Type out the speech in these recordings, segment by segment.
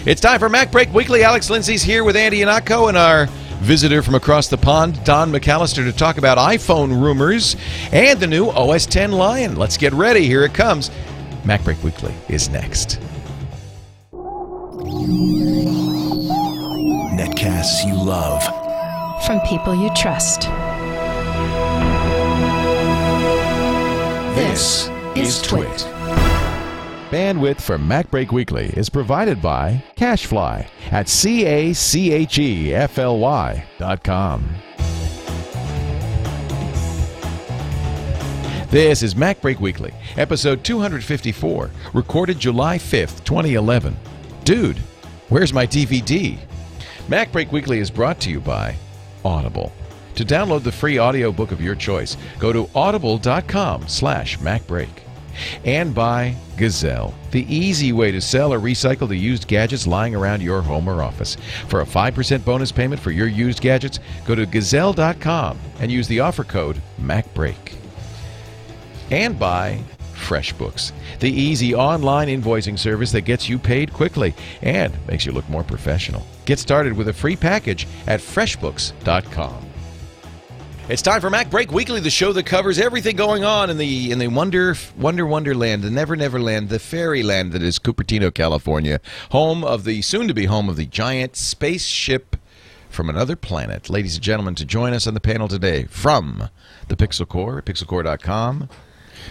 It's time for MacBreak Weekly. Alex Lindsay's here with Andy Ihnatko and our visitor from across the pond, Don McAllister, to talk about iPhone rumors and the new OS X Lion. Let's get ready. Here it comes. MacBreak Weekly is next. Netcasts you love. From people you trust. This is Twit. Bandwidth for MacBreak Weekly is provided by Cachefly at CACHEFLY.com. This is MacBreak Weekly, episode 254, recorded July 5th, 2011. Dude, where's my DVD? MacBreak Weekly is brought to you by Audible. To download the free audiobook of your choice, go to audible.com/MacBreak. And by Gazelle, the easy way to sell or recycle the used gadgets lying around your home or office. For a 5% bonus payment for your used gadgets, go to Gazelle.com and use the offer code MacBreak. And by FreshBooks, the easy online invoicing service that gets you paid quickly and makes you look more professional. Get started with a free package at FreshBooks.com. It's time for MacBreak Weekly, the show that covers everything going on in the wonderland, the never-never-land, the fairyland that is Cupertino, California, soon-to-be home of the giant spaceship from another planet. Ladies and gentlemen, to join us on the panel today from the Pixel Corps, pixelcorps.com,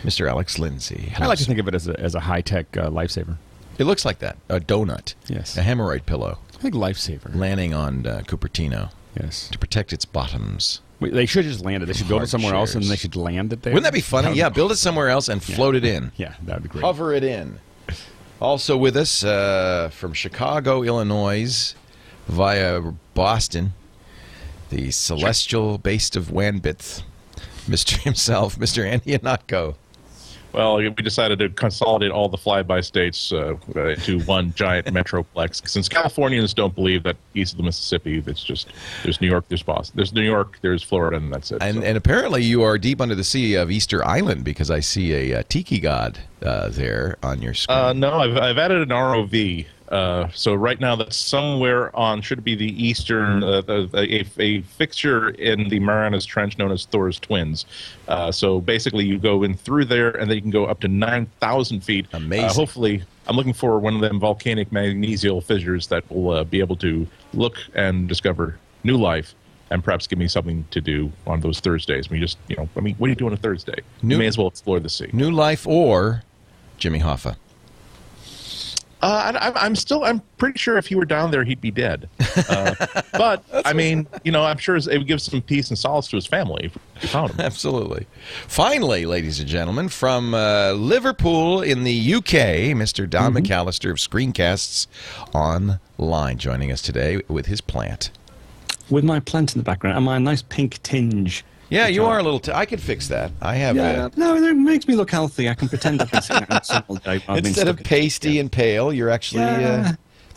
Mr. Alex Lindsay. I like to think of it as a high-tech lifesaver. It looks like that. A donut. Yes. A hemorrhoid pillow. I think lifesaver. Landing on Cupertino. Yes. To protect its bottoms. They should just land it. They should build it somewhere else, and they should land it there. Wouldn't that be funny? Yeah, build it somewhere else and float it in. Yeah, that would be great. Hover it in. Also with us from Chicago, Illinois, via Boston, the celestial based of Wanbith, Mr. himself, Mr. Andy Ihnatko. Well, we decided to consolidate all the flyby states into one giant metroplex. Since Californians don't believe that east of the Mississippi, it's just there's New York, there's Boston, there's New York, there's Florida, and that's it. And apparently you are deep under the sea of Easter Island because I see a tiki god there on your screen. No, I've added an ROV. So right now that's somewhere on, should be the eastern, a fixture in the Marianas Trench known as Thor's Twins. So basically you go in through there and then you can go up to 9,000 feet. Amazing. Hopefully, I'm looking for one of them volcanic magnesial fissures that will be able to look and discover new life and perhaps give me something to do on those Thursdays. What do you do on a Thursday? You may as well explore the sea. New life or Jimmy Hoffa. I'm pretty sure if he were down there, he'd be dead. But I mean, I'm sure it would give some peace and solace to his family if we found him. Absolutely. Finally, ladies and gentlemen, from Liverpool in the UK, Mr. Don McAllister of Screencasts Online, joining us today with his plant. With my plant in the background, and my nice pink tinge. Yeah, you are a little... I can fix that. I have... No, it makes me look healthy. I can pretend I've been sitting outside all day. Instead of pasty and pale, you're actually... I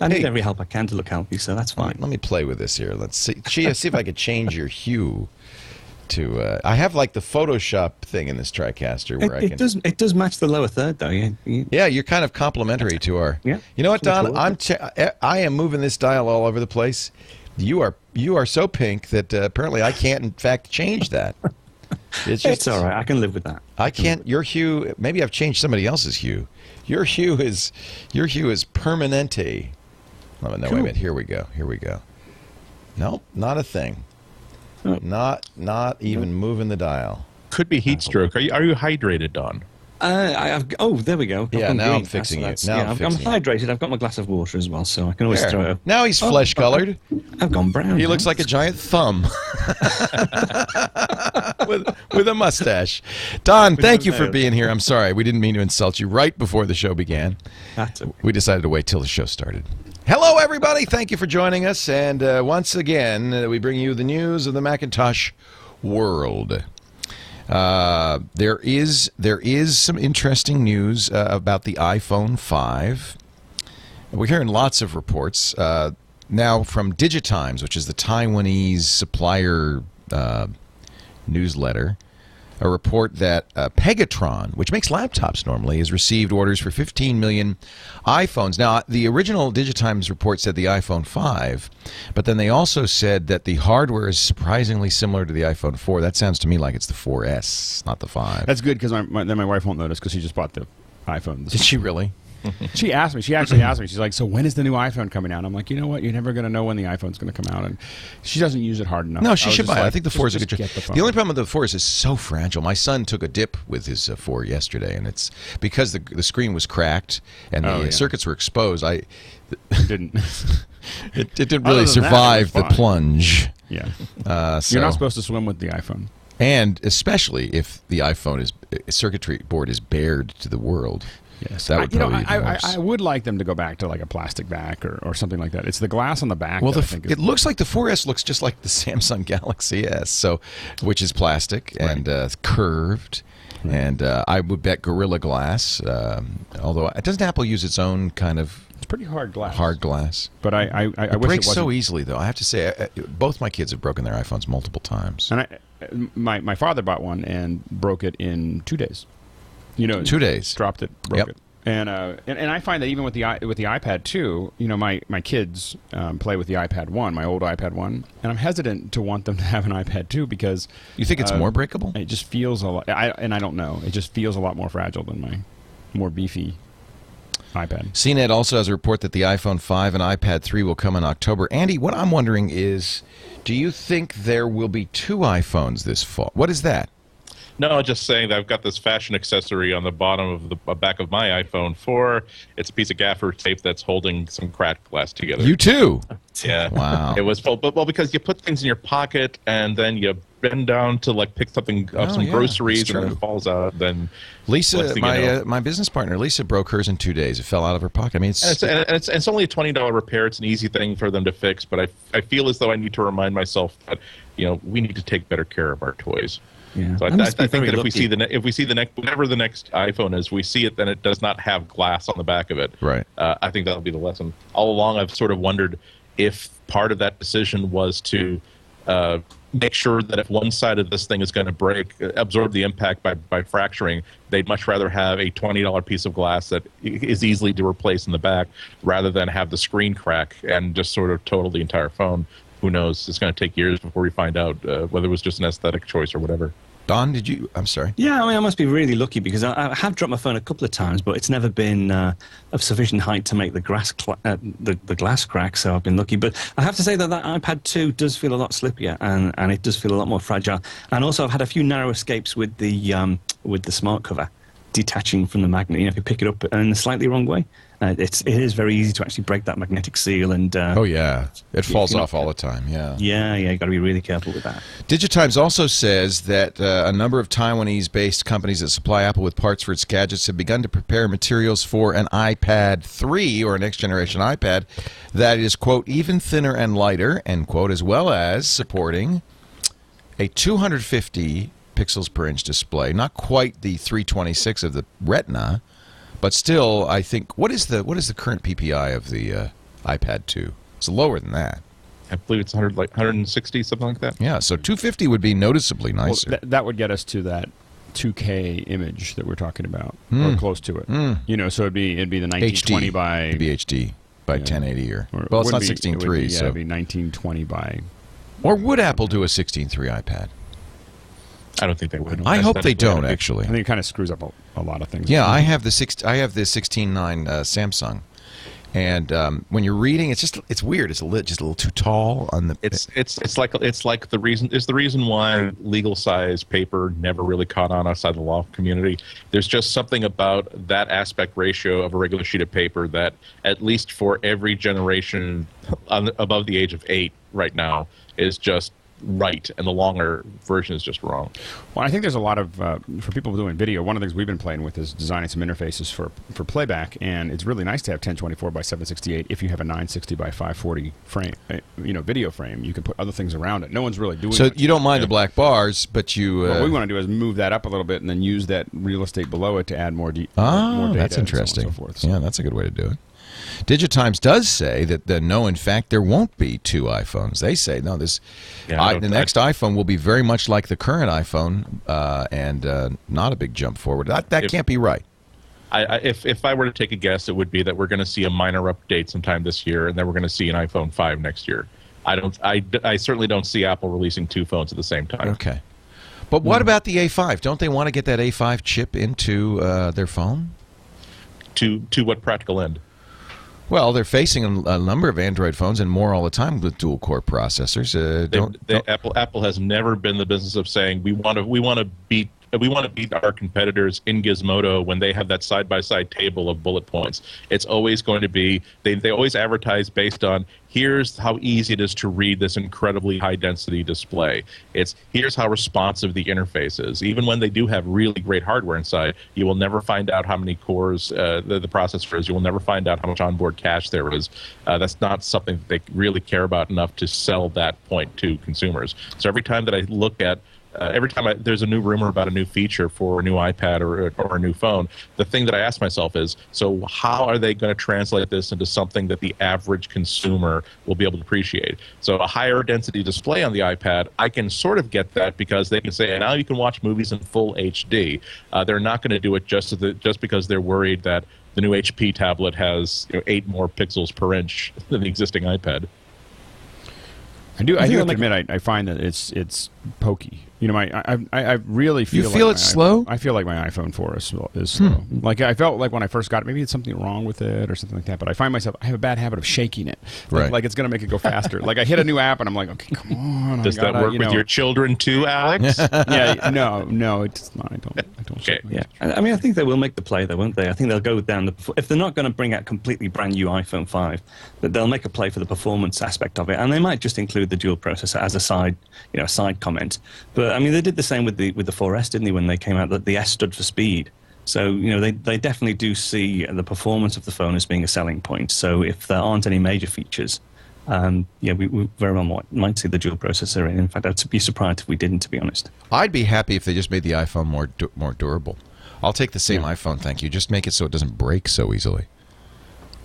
need every help I can to look healthy, so that's fine. Let me play with this here. Let's see if I could change your hue to... I have like the Photoshop thing in this TriCaster where It does match the lower third, though. Yeah, you're kind of complimentary to our... Yeah. You know what, Don? I am moving this dial all over the place. You are so pink that apparently I can't, in fact, change that. It's all right. I can live with that. I can't. Your hue. Maybe I've changed somebody else's hue. Your hue is permanente. Oh, no, cool. Wait a minute. Here we go. Nope, not a thing. Oh. Not even moving the dial. Could be heat stroke. Are you hydrated, Don? There we go. Yeah, now I'm fixing it. I'm hydrated. I've got my glass of water as well, so I can always throw it. Now he's flesh-colored. I've gone brown. He looks like a giant thumb with a mustache. Don, thank you for being here. I'm sorry. We didn't mean to insult you right before the show began. That's okay. We decided to wait till the show started. Hello, everybody. Thank you for joining us. And once again, we bring you the news of the Macintosh world. There is some interesting news about the iPhone 5. We're hearing lots of reports now from Digitimes, which is the Taiwanese supplier newsletter. a report that Pegatron, which makes laptops normally, has received orders for 15 million iPhones. Now, the original Digitimes report said the iPhone 5, but then they also said that the hardware is surprisingly similar to the iPhone 4. That sounds to me like it's the 4S, not the 5. That's good because then my wife won't notice because she just bought the iPhone. Did she really? She asked me. She actually asked me. She's like, "So when is the new iPhone coming out?" I'm like, "You know what? You're never going to know when the iPhone's going to come out." And she doesn't use it hard enough. No, she should buy it. I think the 4 is a good choice. The only problem with the 4 is it's so fragile. My son took a dip with his 4 yesterday, and it's because the screen was cracked and the circuits were exposed. It didn't really survive the plunge. Yeah. So, you're not supposed to swim with the iPhone. And especially if the iPhone circuitry board is bared to the world. Yes, that would probably be worse. I would like them to go back to like a plastic back or something like that. It's the glass on the back. Well, that I think it looks like the 4S looks just like the Samsung Galaxy S, which is plastic and curved. Right. And I would bet Gorilla Glass, although doesn't Apple use its own kind of... It's pretty hard glass. Hard glass. But I wish it breaks wasn't. so easily, though. I have to say, both my kids have broken their iPhones multiple times. And my father bought one and broke it in 2 days. 2 days. Dropped it, broke it. And I find that even with the iPad 2, my kids play with the iPad 1, my old iPad 1, and I'm hesitant to want them to have an iPad 2 because you think it's more breakable? It just feels a lot. I don't know. It just feels a lot more fragile than my more beefy iPad. CNET also has a report that the iPhone 5 and iPad 3 will come in October. Andy, what I'm wondering is, do you think there will be 2 iPhones this fall? What is that? No, just saying that I've got this fashion accessory on the bottom of the back of my iPhone 4. It's a piece of gaffer tape that's holding some cracked glass together. You too? Yeah. Wow. It was full, well, because you put things in your pocket and then you bend down to like pick something up, some groceries, and then it falls out. Then Lisa, my business partner, Lisa broke hers in 2 days. It fell out of her pocket. I mean, it's only a $20 repair. It's an easy thing for them to fix, but I feel as though I need to remind myself that we need to take better care of our toys. Yeah. So I think that if we see the next whatever the next iPhone is, we see it, then it does not have glass on the back of it. Right. I think that'll be the lesson. All along, I've sort of wondered if part of that decision was to make sure that if one side of this thing is going to break, absorb the impact by fracturing, they'd much rather have a $20 piece of glass that is easily to replace in the back rather than have the screen crack and just sort of total the entire phone. Who knows? It's going to take years before we find out whether it was just an aesthetic choice or whatever. Don, I'm sorry. Yeah, I mean, I must be really lucky because I have dropped my phone a couple of times, but it's never been of sufficient height to make the glass crack, so I've been lucky. But I have to say that iPad 2 does feel a lot slippier, and it does feel a lot more fragile. And also, I've had a few narrow escapes with the smart cover detaching from the magnet. If you pick it up in a slightly wrong way, it is very easy to actually break that magnetic seal. And it falls off all the time. Yeah, you got to be really careful with that. Digitimes also says that a number of Taiwanese-based companies that supply Apple with parts for its gadgets have begun to prepare materials for an iPad 3 or a next-generation iPad that is, quote, even thinner and lighter, end quote, as well as supporting a 250 pixels per inch display, not quite the 326 of the Retina, but still, I think, what is the current PPI of the iPad 2? It's lower than that. I believe it's 160, something like that. Yeah, so 250 would be noticeably nicer. Well, that would get us to that 2K image that we're talking about, or close to it. So it'd be the 1920 HD. by It'd be HD by 1080 or well, it's not 16:3, so it'd be 1920 by. Or would Apple do a 16:3 iPad? I don't think they would. I hope they don't, actually. I think it kind of screws up a lot of things. Yeah, I have the 16:9 Samsung, and when you're reading, it's weird. It's just a little too tall on the. It's like the reason why legal size paper never really caught on outside the law community. There's just something about that aspect ratio of a regular sheet of paper that, at least for every generation above the age of 8 right now, is just right, and the longer version is just wrong. Well, I think there's a lot of for people doing video. One of the things we've been playing with is designing some interfaces for playback, and it's really nice to have 1024 by 768 if you have a 960 by 540 frame, video frame. You can put other things around it. No one's really doing. So you don't mind the black bars, but you. What we want to do is move that up a little bit, and then use that real estate below it to add more data. That's interesting. And so on and so forth. Yeah, that's a good way to do it. Digitimes does say that no, in fact, there won't be two iPhones. They say no. The next iPhone will be very much like the current iPhone, and not a big jump forward. That can't be right. If I were to take a guess, it would be that we're going to see a minor update sometime this year, and then we're going to see an iPhone 5 next year. I certainly don't see Apple releasing two phones at the same time. Okay. But what about the A5? Don't they want to get that A5 chip into their phone? To what practical end? Well, they're facing a number of Android phones and more all the time with dual-core processors. Apple has never been in the business of saying we want to beat our competitors in Gizmodo when they have that side-by-side table of bullet points. It's always going to be they always advertise based on here's how easy it is to read this incredibly high-density display. Here's how responsive the interface is. Even when they do have really great hardware inside, you will never find out how many cores the processor is. You will never find out how much onboard cache there is. That's not something that they really care about enough to sell that point to consumers. So every time that I look at there's a new rumor about a new feature for a new iPad or a new phone, the thing that I ask myself is, so how are they going to translate this into something that the average consumer will be able to appreciate? So a higher density display on the iPad, I can sort of get that because they can say, now you can watch movies in full HD. They're not going to do it just because they're worried that the new HP tablet has 8 more pixels per inch than the existing iPad. I do have to admit, I find that it's pokey. I really feel. You feel like it's slow? I feel like my iPhone 4 is slow. Like I felt like when I first got it, maybe it's something wrong with it or something like that. But I find myself, I have a bad habit of shaking it. Like it's going to make it go faster. Like I hit a new app and I'm like, okay, come on. Does that work with your children too, Alex? Yeah, no, it's not. I don't. Okay. Yeah, I mean, I think they will make the play, though, won't they? I think they'll go down if they're not going to bring out completely brand new iPhone 5, that they'll make a play for the performance aspect of it, and they might just include the dual processor as a side comment. But I mean, they did the same with the 4S, didn't they? When they came out, that the S stood for speed. So they definitely do see the performance of the phone as being a selling point. So if there aren't any major features, we very well might see the dual processor. And in fact, I'd be surprised if we didn't, to be honest. I'd be happy if they just made the iPhone more durable. I'll take the same iPhone, thank you. Just make it so it doesn't break so easily.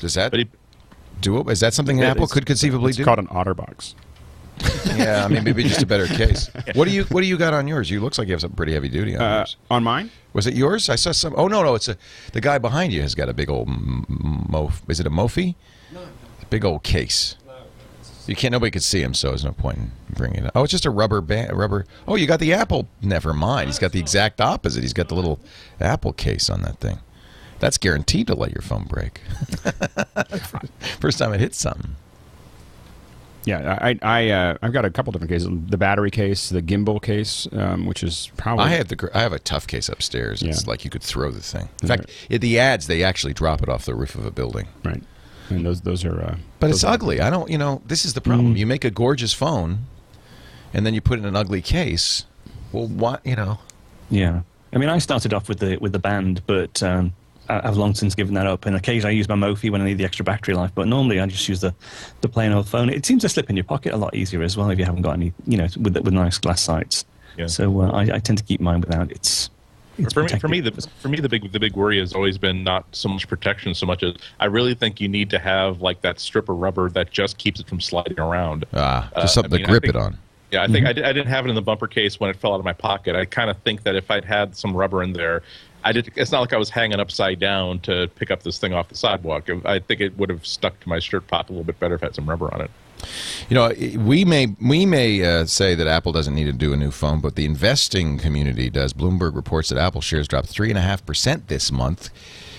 Does that do it? Is that something Apple could conceivably do? It's called an OtterBox. Yeah, I mean, maybe just a better case. What do you got on yours? You looks like you have something pretty heavy duty on yours. On mine? Was it yours? I saw some. Oh no, it's the guy behind you has got a big old Is it a Mophie? No. Big old case. Nobody could see him, so there's no point in bringing it up. Oh, it's just a rubber band. Oh, you got the Apple. Never mind. He's got the exact opposite. He's got the little Apple case on that thing. That's guaranteed to let your phone break. First time it hits something. Yeah, I've got a couple different cases. The battery case, the gimbal case, which is probably... I have a tough case upstairs. It's like you could throw the thing. In fact, the ads, they actually drop it off the roof of a building. Right. And those are... but it's ugly. I don't, this is the problem. You make a gorgeous phone, and then you put it in an ugly case. Well, what, Yeah. I mean, I started off with the band, but... I've long since given that up, and occasionally I use my Mophie when I need the extra battery life, but normally I just use the plain old phone. It seems to slip in your pocket a lot easier as well if you haven't got any, with nice glass sides. Yeah. So I tend to keep mine without. It's for me, the big worry has always been not so much protection, so much as I really think you need to have like that strip of rubber that just keeps it from sliding around. Just something to grip it on. Yeah, I think I didn't have it in the bumper case when it fell out of my pocket. I kind of think that if I'd had some rubber in there, it's not like I was hanging upside down to pick up this thing off the sidewalk. I think it would have stuck to my shirt pocket a little bit better if I had some rubber on it. We may say that Apple doesn't need to do a new phone, but the investing community does. Bloomberg reports that Apple shares dropped 3.5% this month,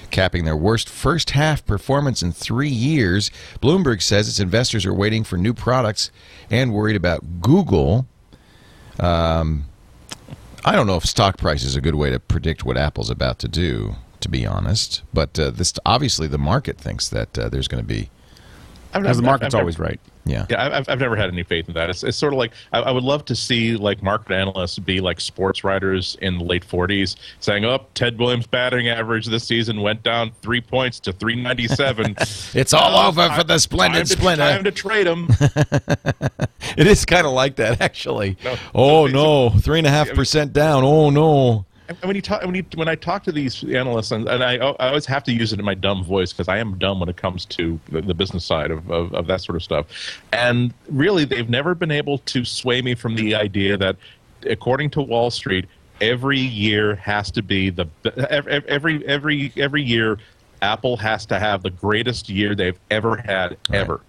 capping their worst first-half performance in 3 years. Bloomberg says its investors are waiting for new products and worried about Google. I don't know if stock price is a good way to predict what Apple's about to do, to be honest. But this obviously the market thinks that there's going to be... Because the market's always right. Yeah, I've never had any faith in that. It's sort of like I would love to see like market analysts be like sports writers in the late 40s saying, Ted Williams' batting average this season went down 3 points to 397. It's all over for the splendid Splinter. Time to trade him. It is kind of like that, actually. No, 3.5% down. Oh, no. And when I talk to these analysts, and I always have to use it in my dumb voice because I am dumb when it comes to the business side of that sort of stuff. And really, they've never been able to sway me from the idea that, according to Wall Street, every year has to be every year Apple has to have the greatest year they've ever had ever.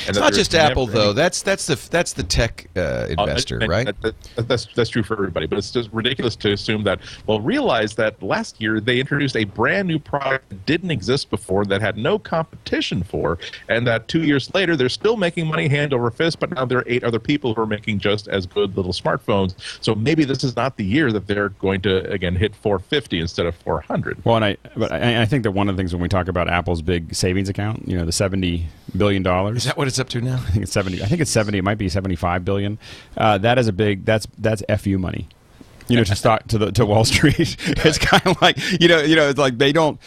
And it's not just Apple, though. That's the tech investor, right? That's true for everybody. But it's just ridiculous to assume that. Well, realize that last year they introduced a brand new product that didn't exist before, that had no competition for, and that 2 years later they're still making money hand over fist. But now there are 8 other people who are making just as good little smartphones. So maybe this is not the year that they're going to again hit 450 instead of 400. Well, but I think that one of the things when we talk about Apple's big savings account, the $70 billion. Is that what it's up to now? I think it's 70. I think it's 70. It might be 75 billion. That is a big. That's FU money. To Wall Street. It's kind of like it's like they don't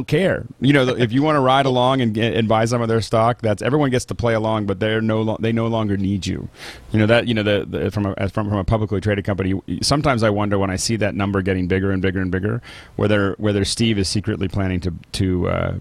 care. If you want to ride along and buy some of their stock, everyone gets to play along, but they no longer need you. From a publicly traded company. Sometimes I wonder when I see that number getting bigger and bigger and bigger, whether Steve is secretly planning to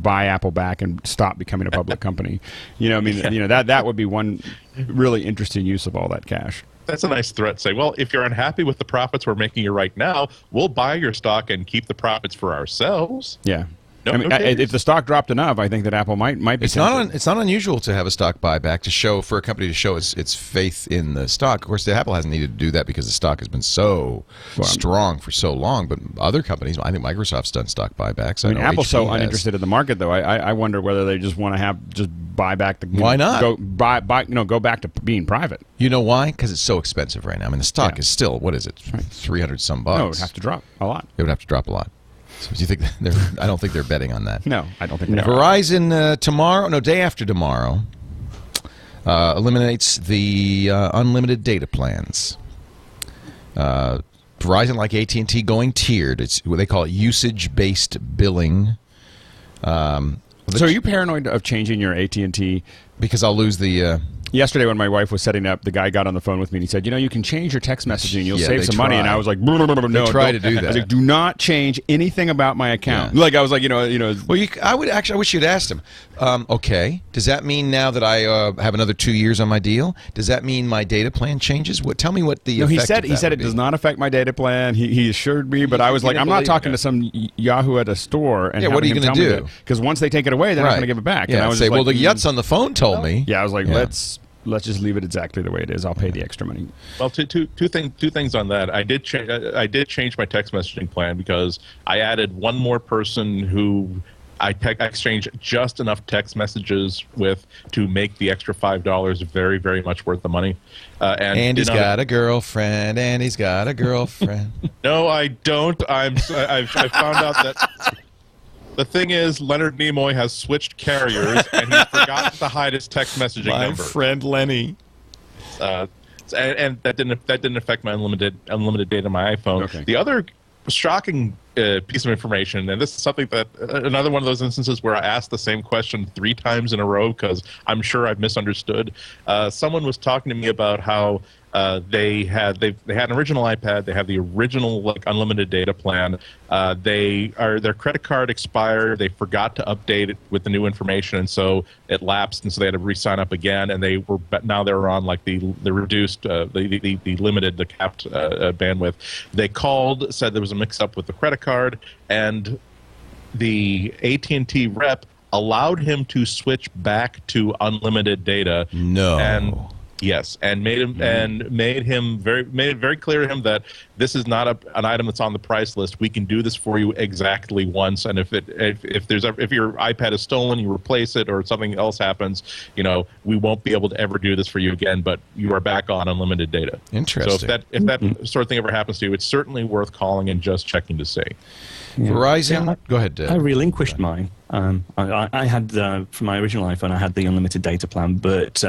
buy Apple back and stop becoming a public company. That would be one really interesting use of all that cash. That's a nice threat. Say, well, if you're unhappy with the profits we're making you right now, we'll buy your stock and keep the profits for ourselves. Yeah. If the stock dropped enough, I think that Apple might be. It's not unusual to have a stock buyback for a company to show its faith in the stock. Of course, Apple hasn't needed to do that because the stock has been so strong for so long. But other companies, I think Microsoft's done stock buybacks. Apple's so uninterested in the market, though. I wonder whether they just want to buy back the. Why not go back to being private? You know why? Because it's so expensive right now. The stock is still, what is it, $300 bucks? No, it would have to drop a lot. It would have to drop a lot. So do you think I don't think they're betting on that. No, I don't think they are. Verizon day after tomorrow eliminates the unlimited data plans. Verizon, like AT&T, going tiered. It's what they call usage-based billing. So are you paranoid of changing your AT&T? Because I'll lose the... Yesterday, when my wife was setting up, the guy got on the phone with me and he said, you can change your text messaging. You'll save some money. And I was like, no, they try to do that. I was like, do not change anything about my account. Yeah. I was like, Well, I wish you'd asked him. Okay, does that mean now that I have another 2 years on my deal? Does that mean my data plan changes? Tell me what the effect he said it does not affect my data plan. He assured me, but I was like, I'm not talking to some Yahoo at a store. And what are you going to do? Because once they take it away, they're not going to give it back. Yeah, and I was the Yutz on the phone told me. Yeah, I was like, let's just leave it exactly the way it is. I'll pay the extra money. Well, two things on that. I did change my text messaging plan because I added one more person who I exchanged just enough text messages with to make the extra $5 very, very much worth the money. And he's got a girlfriend. And he's got a girlfriend. No, I don't. I found out that. The thing is, Leonard Nimoy has switched carriers, and he forgot to hide his text messaging number. My friend Lenny. And that didn't affect my unlimited data on my iPhone. Okay. The other shocking piece of information, and this is something that another one of those instances where I asked the same question 3 times in a row because I'm sure I've misunderstood. Someone was talking to me about how they had an original iPad. They have the original unlimited data plan. Their credit card expired. They forgot to update it with the new information, and so it lapsed. And so they had to re-sign up again. And they were on the reduced, the limited, the capped bandwidth. They called, said there was a mix-up with the credit card, and the AT&T rep allowed him to switch back to unlimited data. No. Yes, and made it very clear to him that this is not an item that's on the price list. We can do this for you exactly once, and if your iPad is stolen, you replace it, or something else happens, we won't be able to ever do this for you again. But you are back on unlimited data. Interesting. So if that sort of thing ever happens to you, it's certainly worth calling and just checking to see. Yeah. Verizon, go ahead. I relinquished mine. I had from my original iPhone, I had the unlimited data plan, but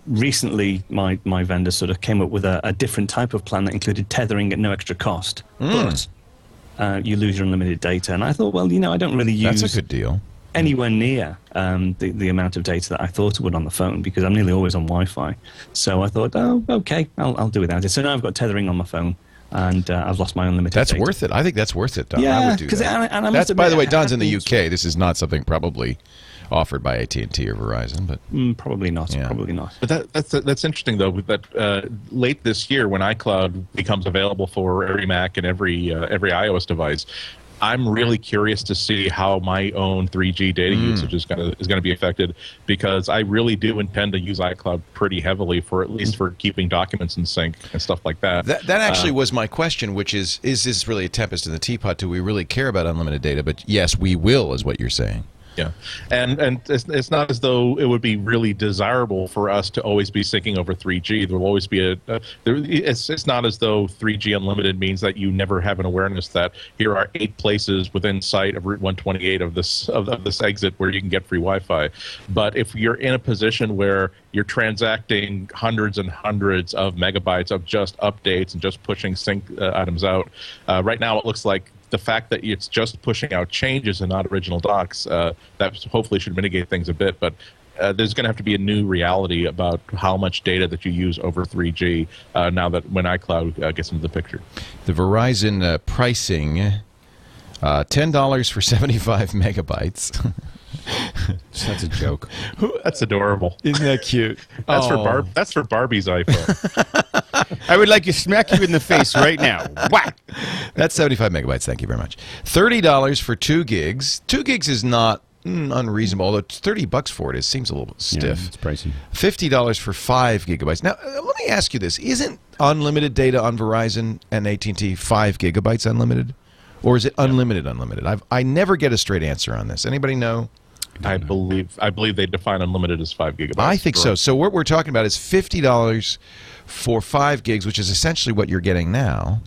recently my vendor sort of came up with a different type of plan that included tethering at no extra cost, but you lose your unlimited data. And I thought, well, I don't really use that's a good deal. Anywhere near the amount of data that I thought it would on the phone because I'm nearly always on Wi-Fi. So I thought, oh, okay, I'll do without it. So now I've got tethering on my phone. and I've lost my unlimited That's data. worth it. I think that's worth it, Don. I Yeah, would do because that. That's, by the way, Don's in the UK. This is not something probably offered by AT&T or Verizon, but probably not. Yeah. Probably not. But that's interesting though. That late this year, when iCloud becomes available for every Mac and every iOS device, I'm really curious to see how my own 3G data usage is going to be affected, because I really do intend to use iCloud pretty heavily for at least for keeping documents in sync and stuff like that. That actually was my question, which is this really a tempest in the teapot? Do we really care about unlimited data? But yes, we will, is what you're saying. Yeah, and it's not as though it would be really desirable for us to always be syncing over 3G. There will always be it's not as though 3G unlimited means that you never have an awareness that here are 8 places within sight of Route 128 of this exit where you can get free Wi-Fi. But if you're in a position where you're transacting hundreds and hundreds of megabytes of just updates and just pushing sync items out, right now it looks like the fact that it's just pushing out changes and not original docs, that hopefully should mitigate things a bit. But there's going to have to be a new reality about how much data that you use over 3G now that when iCloud gets into the picture. The Verizon pricing, $10 for 75 megabytes. That's a joke. That's adorable. Isn't that cute? That's for Barbie's iPhone. I would like to smack you in the face right now. Whack! That's 75 megabytes. Thank you very much. $30 for 2 gigs. 2 gigs is not unreasonable, although $30 for it seems a little bit stiff. Yeah, it's pricey. $50 for 5 gigabytes. Now, let me ask you this. Isn't unlimited data on Verizon and AT&T 5 gigabytes unlimited? Or is it unlimited? I never get a straight answer on this. Anybody know? I believe they define unlimited as 5 gigabytes. I think so. So what we're talking about is $50 for 5 gigs, which is essentially what you're getting now.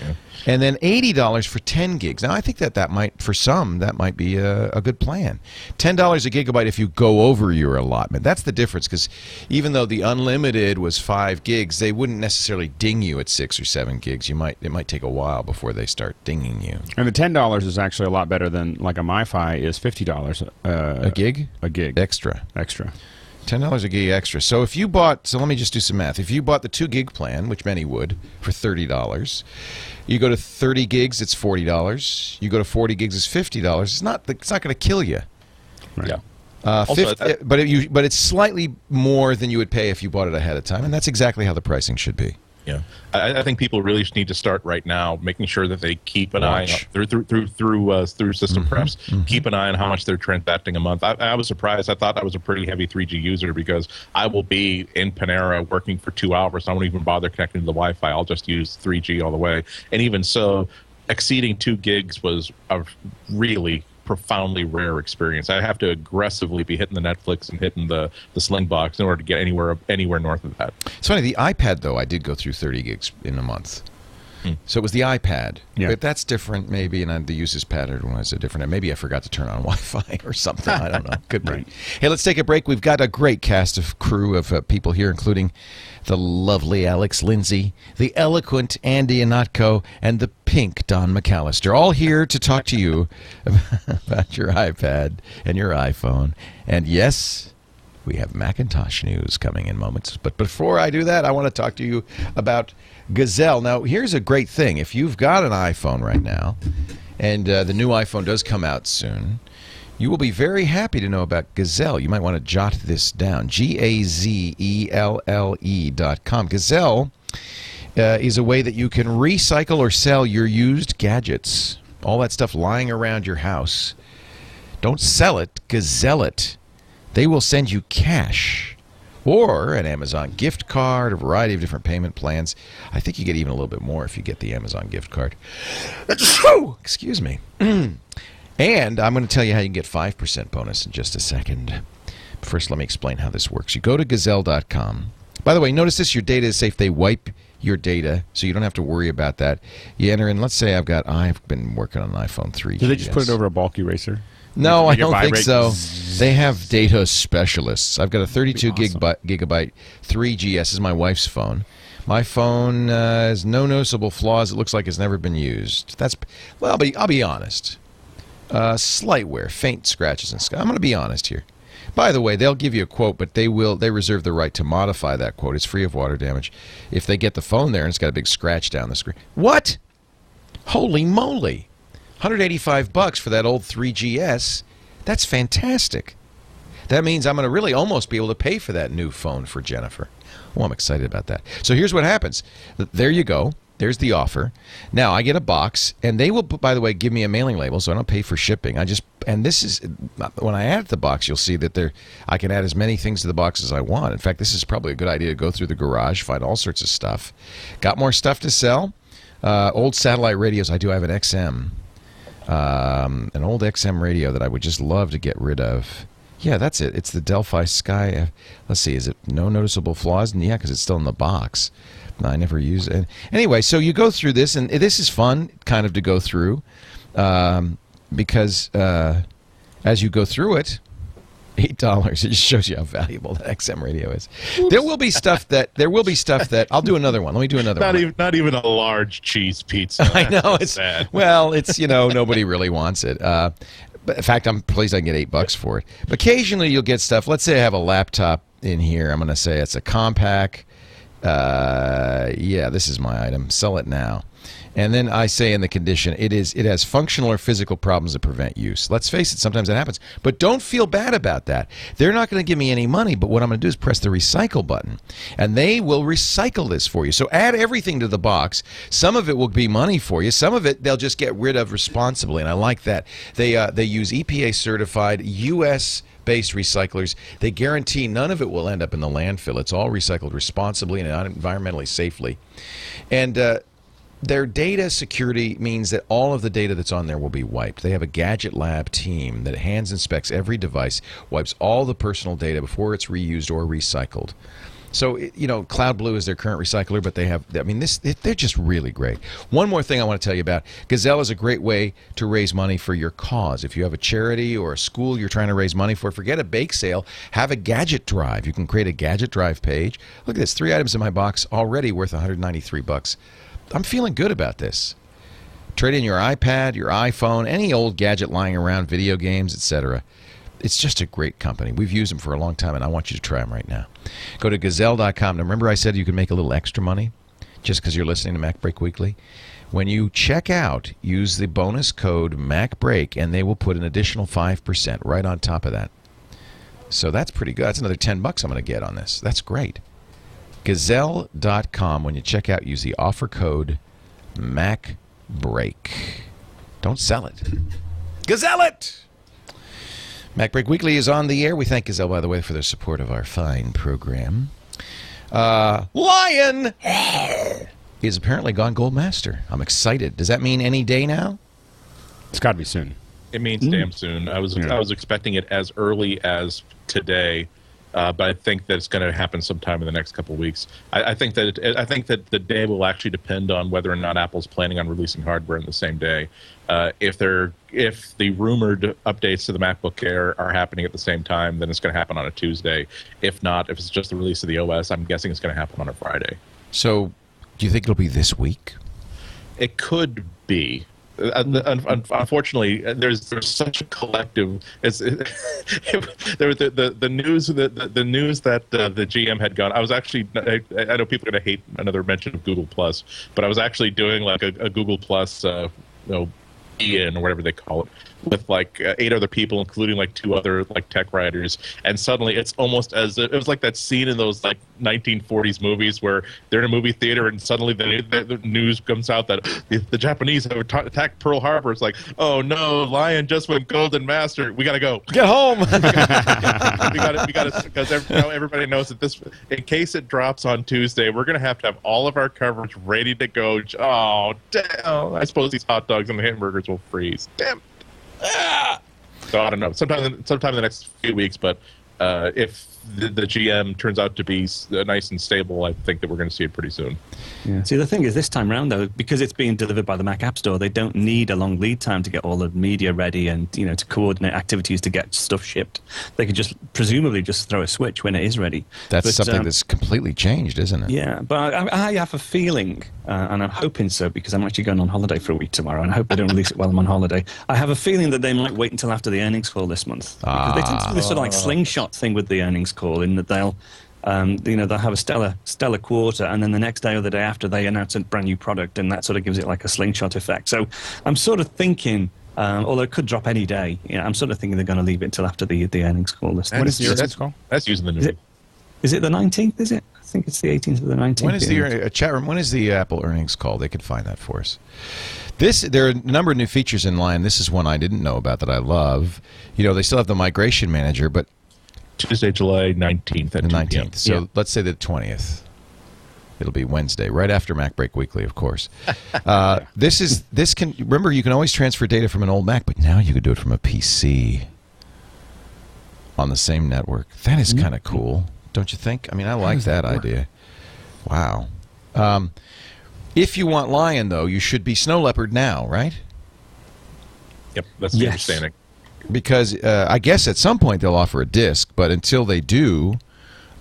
Yeah. And then $80 for 10 gigs. Now, I think that might, for some, that might be a good plan. $10 a gigabyte if you go over your allotment. That's the difference, because even though the unlimited was 5 gigs, they wouldn't necessarily ding you at 6 or 7 gigs. It might take a while before they start dinging you. And the $10 is actually a lot better than, like a MiFi is $50 a gig? A gig. Extra. $10 a gig extra. So if you bought, so let me just do some math. If you bought the 2 gig plan, which many would, for $30, you go to 30 gigs, it's $40. You go to 40 gigs, it's $50. It's not going to kill you. Right. Yeah. But it's slightly more than you would pay if you bought it ahead of time, and that's exactly how the pricing should be. Yeah, I think people really need to start right now, making sure that they keep an eye through system preps. Keep an eye on how much they're transacting a month. I was surprised. I thought I was a pretty heavy 3G user, because I will be in Panera working for 2 hours. I won't even bother connecting to the Wi-Fi. I'll just use 3G all the way. And even so, exceeding 2 gigs was a really profoundly rare experience. I have to aggressively be hitting the Netflix and hitting the Sling box in order to get anywhere north of that. It's funny, the iPad, though, I did go through 30 gigs in a month. So it was the iPad. Yeah. But that's different, maybe, and the usage pattern was different. And maybe I forgot to turn on Wi-Fi or something. I don't know. Could be. Hey, let's take a break. We've got a great cast of crew of people here, including the lovely Alex Lindsay, the eloquent Andy Ihnatko, and the pink Don McAllister, all here to talk to you about your iPad and your iPhone. And yes, we have Macintosh news coming in moments. But before I do that, I want to talk to you about Gazelle. Now, here's a great thing. If you've got an iPhone right now, and the new iPhone does come out soon, you will be very happy to know about Gazelle. You might want to jot this down. GAZELLE.com. Gazelle is a way that you can recycle or sell your used gadgets. All that stuff lying around your house. Don't sell it, Gazelle it. They will send you cash or an Amazon gift card, a variety of different payment plans. I think you get even a little bit more if you get the Amazon gift card. Excuse me. And I'm going to tell you how you can get 5% bonus in just a second. First, let me explain how this works. You go to Gazelle.com. By the way, notice this, your data is safe. They wipe your data, so you don't have to worry about that. You enter in, let's say I've been working on an iPhone 3G. Did they just put it over a bulk eraser? No, I don't think so. They have data specialists. I've got a 32 gigabyte 3GS. This is my wife's phone. My phone has no noticeable flaws. It looks like it's never been used. I'll be honest. Slight wear, faint scratches and stuff. I'm going to be honest here. By the way, they'll give you a quote, but they reserve the right to modify that quote. It's free of water damage. If they get the phone there and it's got a big scratch down the screen. What? Holy moly. $185 for that old 3GS. That's fantastic. That means I'm going to really almost be able to pay for that new phone for Jennifer. Well, I'm excited about that. So here's what happens. There you go. There's the offer. Now I get a box, and they will, by the way, give me a mailing label, so I don't pay for shipping. And this is, when I add the box, you'll see that I can add as many things to the box as I want. In fact, this is probably a good idea to go through the garage, find all sorts of stuff. Got more stuff to sell? Old satellite radios. I do have an XM, an old XM radio that I would just love to get rid of. Yeah, that's it. It's the Delphi Sky. Let's see, is it no noticeable flaws? And yeah, because it's still in the box. I never use it. Anyway, so you go through this, and this is fun kind of to go through because as you go through it, $8. It just shows you how valuable that XM radio is. Oops. There will be stuff that I'll do another one. Let me do another one. Not even a large cheese pizza. I know it's sad. Well, it's nobody really wants it. But in fact, I'm pleased I can get $8 for it. But occasionally you'll get stuff. Let's say I have a laptop in here. I'm going to say it's a Compaq. Yeah, this is my item. Sell it now. And then I say in the condition, it has functional or physical problems that prevent use. Let's face it, sometimes that happens. But don't feel bad about that. They're not going to give me any money, but what I'm going to do is press the recycle button. And they will recycle this for you. So add everything to the box. Some of it will be money for you. Some of it they'll just get rid of responsibly, and I like that. They use EPA-certified U.S.-based recyclers. They guarantee none of it will end up in the landfill. It's all recycled responsibly and environmentally safely. And their data security means that all of the data that's on there will be wiped. They have a Gadget Lab team that hands inspects every device, wipes all the personal data before it's reused or recycled. So, Cloud Blue is their current recycler, but they're just really great. One more thing I want to tell you about. Gazelle is a great way to raise money for your cause. If you have a charity or a school you're trying to raise money for, forget a bake sale, have a gadget drive. You can create a gadget drive page. Look at this, 3 items in my box already worth $193. I'm feeling good about this. Trade in your iPad, your iPhone, any old gadget lying around, video games, etc. It's just a great company. We've used them for a long time, and I want you to try them right now. Go to Gazelle.com. Now, remember I said you can make a little extra money just because you're listening to MacBreak Weekly? When you check out, use the bonus code MacBreak, and they will put an additional 5% right on top of that. So that's pretty good. That's another $10 I'm going to get on this. That's great. Gazelle.com. When you check out, use the offer code MacBreak. Don't sell it. Gazelle it! MacBreak Weekly is on the air. We thank Gazelle, by the way, for their support of our fine program. Lion is apparently gone Gold Master. I'm excited. Does that mean any day now? It's got to be soon. It means damn soon. I was expecting it as early as today. But I think that it's going to happen sometime in the next couple of weeks. I think that the day will actually depend on whether or not Apple's planning on releasing hardware in the same day. If the rumored updates to the MacBook Air are happening at the same time, then it's going to happen on a Tuesday. If not, if it's just the release of the OS, I'm guessing it's going to happen on a Friday. So, do you think it'll be this week? It could be. Unfortunately, there's such a collective. The news that the GM had gone. I was actually. I know people are going to hate another mention of Google Plus, but I was actually doing like a Google Plus, in or whatever they call it, with like 8 other people, including like 2 other like tech writers, and suddenly it's almost as it was like that scene in those like 1940s movies where they're in a movie theater and suddenly the news comes out that the Japanese have attacked Pearl Harbor. It's like, oh no, Lion just went Golden Master. We gotta go. Get home. we gotta because now everybody knows that this, in case it drops on Tuesday, we're gonna have all of our coverage ready to go. Oh damn! I suppose these hot dogs and the hamburgers will freeze. Damn. So I don't know. Sometime in the next few weeks, but if the GM turns out to be nice and stable, I think that we're going to see it pretty soon. Yeah. See, the thing is, this time round, though, because it's being delivered by the Mac App Store, they don't need a long lead time to get all the media ready and to coordinate activities to get stuff shipped. They could presumably just throw a switch when it is ready. That's something that's completely changed, isn't it? Yeah, but I have a feeling and I'm hoping so because I'm actually going on holiday for a week tomorrow, and I hope they don't release it while I'm on holiday. I have a feeling that they might wait until after the earnings call this month. Because they tend to do this sort of like slingshot thing with the earnings call, in that they'll have a stellar quarter, and then the next day or the day after they announce a brand new product, and that sort of gives it like a slingshot effect. So I'm sort of thinking, although it could drop any day, I'm sort of thinking they're going to leave it until after the earnings call. When is the earnings call? That's using the new. Is it the 19th? Is it? I think it's the 18th or the 19th. When is the chat room? When is the Apple earnings call? They could find that for us. There are a number of new features in line. This is one I didn't know about that I love. They still have the migration manager, but Tuesday, July 19th at the 2 19th. p.m. So let's say the 20th. It'll be Wednesday, right after MacBreak Weekly, of course. This can remember you can always transfer data from an old Mac, but now you could do it from a PC on the same network. That is kind of cool, don't you think? I mean, I like that idea. Wow. If you want Lion, though, you should be Snow Leopard now, right? Yep, that's the understanding. Because I guess at some point they'll offer a disc, but until they do,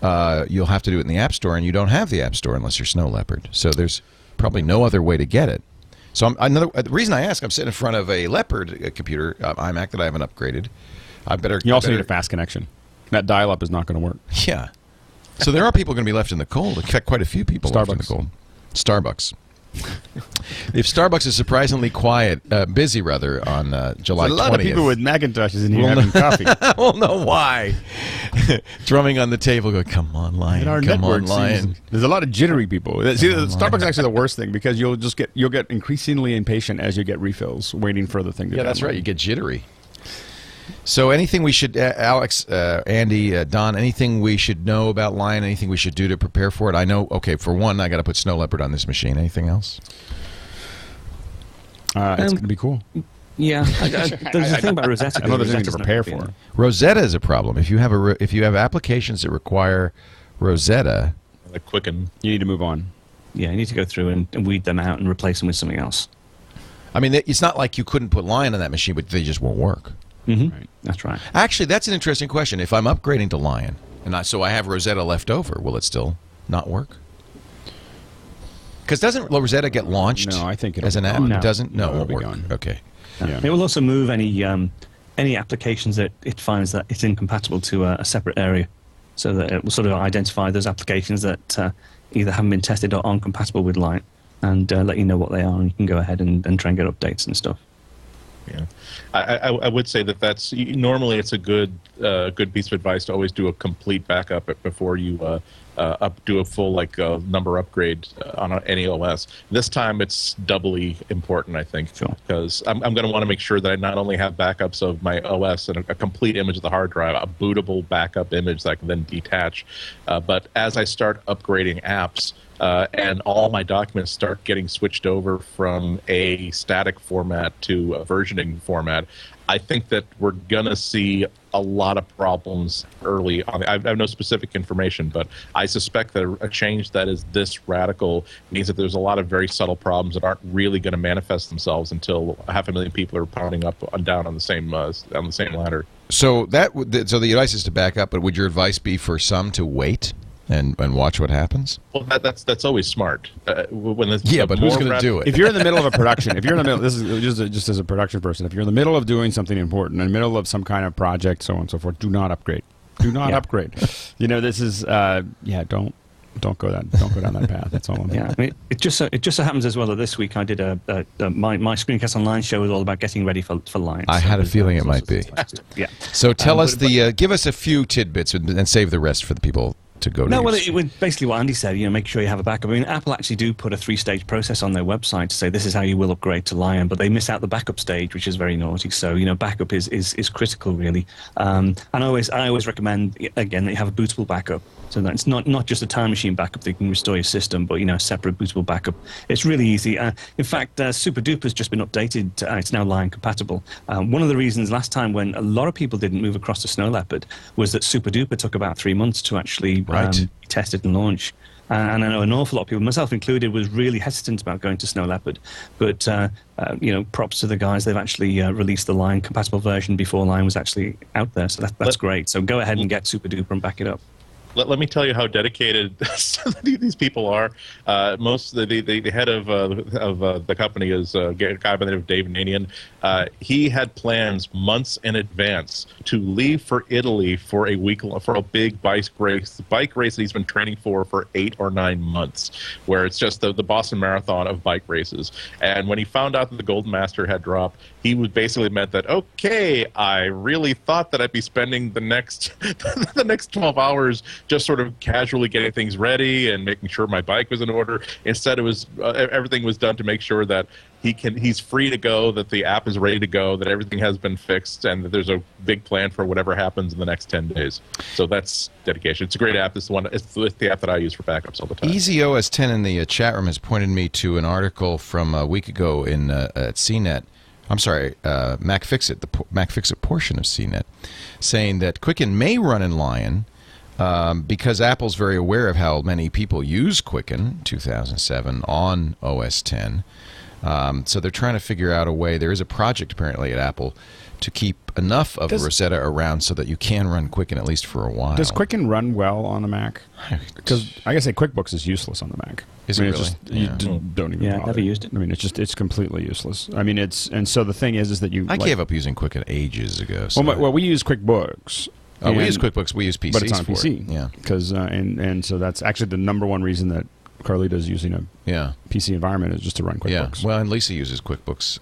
you'll have to do it in the App Store, and you don't have the App Store unless you're Snow Leopard. So there's probably no other way to get it. So the reason I ask, I'm sitting in front of a Leopard computer, iMac that I haven't upgraded. You also need a fast connection. That dial-up is not going to work. Yeah. So there are people going to be left in the cold. In fact, quite a few people left in the cold. Starbucks. If Starbucks is surprisingly busy rather, on July 20th. There's a lot of people with Macintoshes in here having coffee. We'll know why. Drumming on the table, go, come on, Lion, come on, Lion. There's a lot of jittery people. Starbucks is actually the worst thing because you'll get increasingly impatient as you get refills, waiting for the thing to download. That's right. You get jittery. So anything we should, Alex, Andy, Don, anything we should know about Lion, anything we should do to prepare for it? I know, okay, for one, I got to put Snow Leopard on this machine. Anything else? It's going to be cool. Yeah. There's a thing about Rosetta. I know there's something to prepare for. Rosetta is a problem. If you have applications that require Rosetta, like Quicken, you need to move on. Yeah, you need to go through and weed them out and replace them with something else. I mean, it's not like you couldn't put Lion on that machine, but they just won't work. Mm-hmm. Right. That's right. Actually, that's an interesting question. If I'm upgrading to Lion, and so I have Rosetta left over, will it still not work? Because doesn't Rosetta get launched? No, I think as an app. No. It doesn't. No, it won't will work. be gone. Okay. Yeah. It will also move any applications that it finds that it's incompatible to a separate area, so that it will sort of identify those applications that either haven't been tested or aren't compatible with Lion, and let you know what they are, and you can go ahead and try and get updates and stuff. Yeah, I would say that's normally it's a good piece of advice to always do a complete backup before you do a full number upgrade on any OS. This time it's doubly important, I think, because I'm going to want to make sure that I not only have backups of my OS and a complete image of the hard drive, a bootable backup image that I can then detach. But as I start upgrading apps, and all my documents start getting switched over from a static format to a versioning format, I think that we're going to see a lot of problems early on. I have no specific information, but I suspect that a change that is this radical means that there's a lot of very subtle problems that aren't really going to manifest themselves until 500,000 people are pounding up and down on the same ladder. So so the advice is to back up, but would your advice be for some to wait and watch what happens? Well, that's always smart. But who's going to do it? If you're in the middle of a production, this is just as a production person, if you're in the middle of doing something important, in the middle of some kind of project, so on and so forth, do not upgrade. Do not upgrade. This is don't go down that path. That's all I'm saying. Yeah, I mean, it just so happens as well that this week I did my Screencast Online show was all about getting ready for Lion. I had a feeling it might be. Yeah. So tell us give us a few tidbits and save the rest for the people to go to. No, well, it was basically what Andy said. Make sure you have a backup. I mean, Apple actually do put a 3-stage process on their website to say this is how you will upgrade to Lion, but they miss out the backup stage, which is very naughty. So backup is critical, really. And I always recommend again that you have a bootable backup, so that it's not just a time machine backup that you can restore your system, but a separate bootable backup. It's really easy. In fact, Super Duper's just been updated. It's now Lion compatible. One of the reasons last time when a lot of people didn't move across to Snow Leopard was that Super Duper took about 3 months to actually tested and launch. And I know an awful lot of people, myself included, was really hesitant about going to Snow Leopard. But, props to the guys. They've actually released the Lion compatible version before Lion was actually out there. So that's great. So go ahead and get Super Duper and back it up. Let me tell you how dedicated these people are. Most the head of the company is a guy by the name of Dave Nanian. He had plans months in advance to leave for Italy for a big bike race that he's been training for 8 or 9 months, where it's just the Boston Marathon of bike races. And when he found out that the Golden Master had dropped, he was basically meant that, okay, I really thought that I'd be spending the next 12 hours just sort of casually getting things ready and making sure my bike was in order. Instead, it was everything was done to make sure that he's free to go, that the app is ready to go, that everything has been fixed, and that there's a big plan for whatever happens in the next 10 days. So that's dedication. It's a great app. It's the app that I use for backups all the time. EasyOS 10 in the chat room has pointed me to an article from a week ago in at CNET. I'm sorry, MacFixit, the MacFixit portion of CNET, saying that Quicken may run in Lion because Apple's very aware of how many people use Quicken 2007 on OS 10. So they're trying to figure out a way. There is a project apparently at Apple to keep enough of Rosetta around so that you can run Quicken at least for a while. Does Quicken run well on the Mac? Because I guess QuickBooks is useless on the Mac. Is it really? Just, you don't even bother. Never used it. I mean, it's completely useless. I mean, and so the thing is that you. I gave up using Quicken ages ago. So well, we use QuickBooks. We use QuickBooks. We use PCs, but it's on for PC. It. Yeah, because and so that's actually the number one reason that Carlita's using a PC environment is just to run QuickBooks. Yeah. Well, and Lisa uses QuickBooks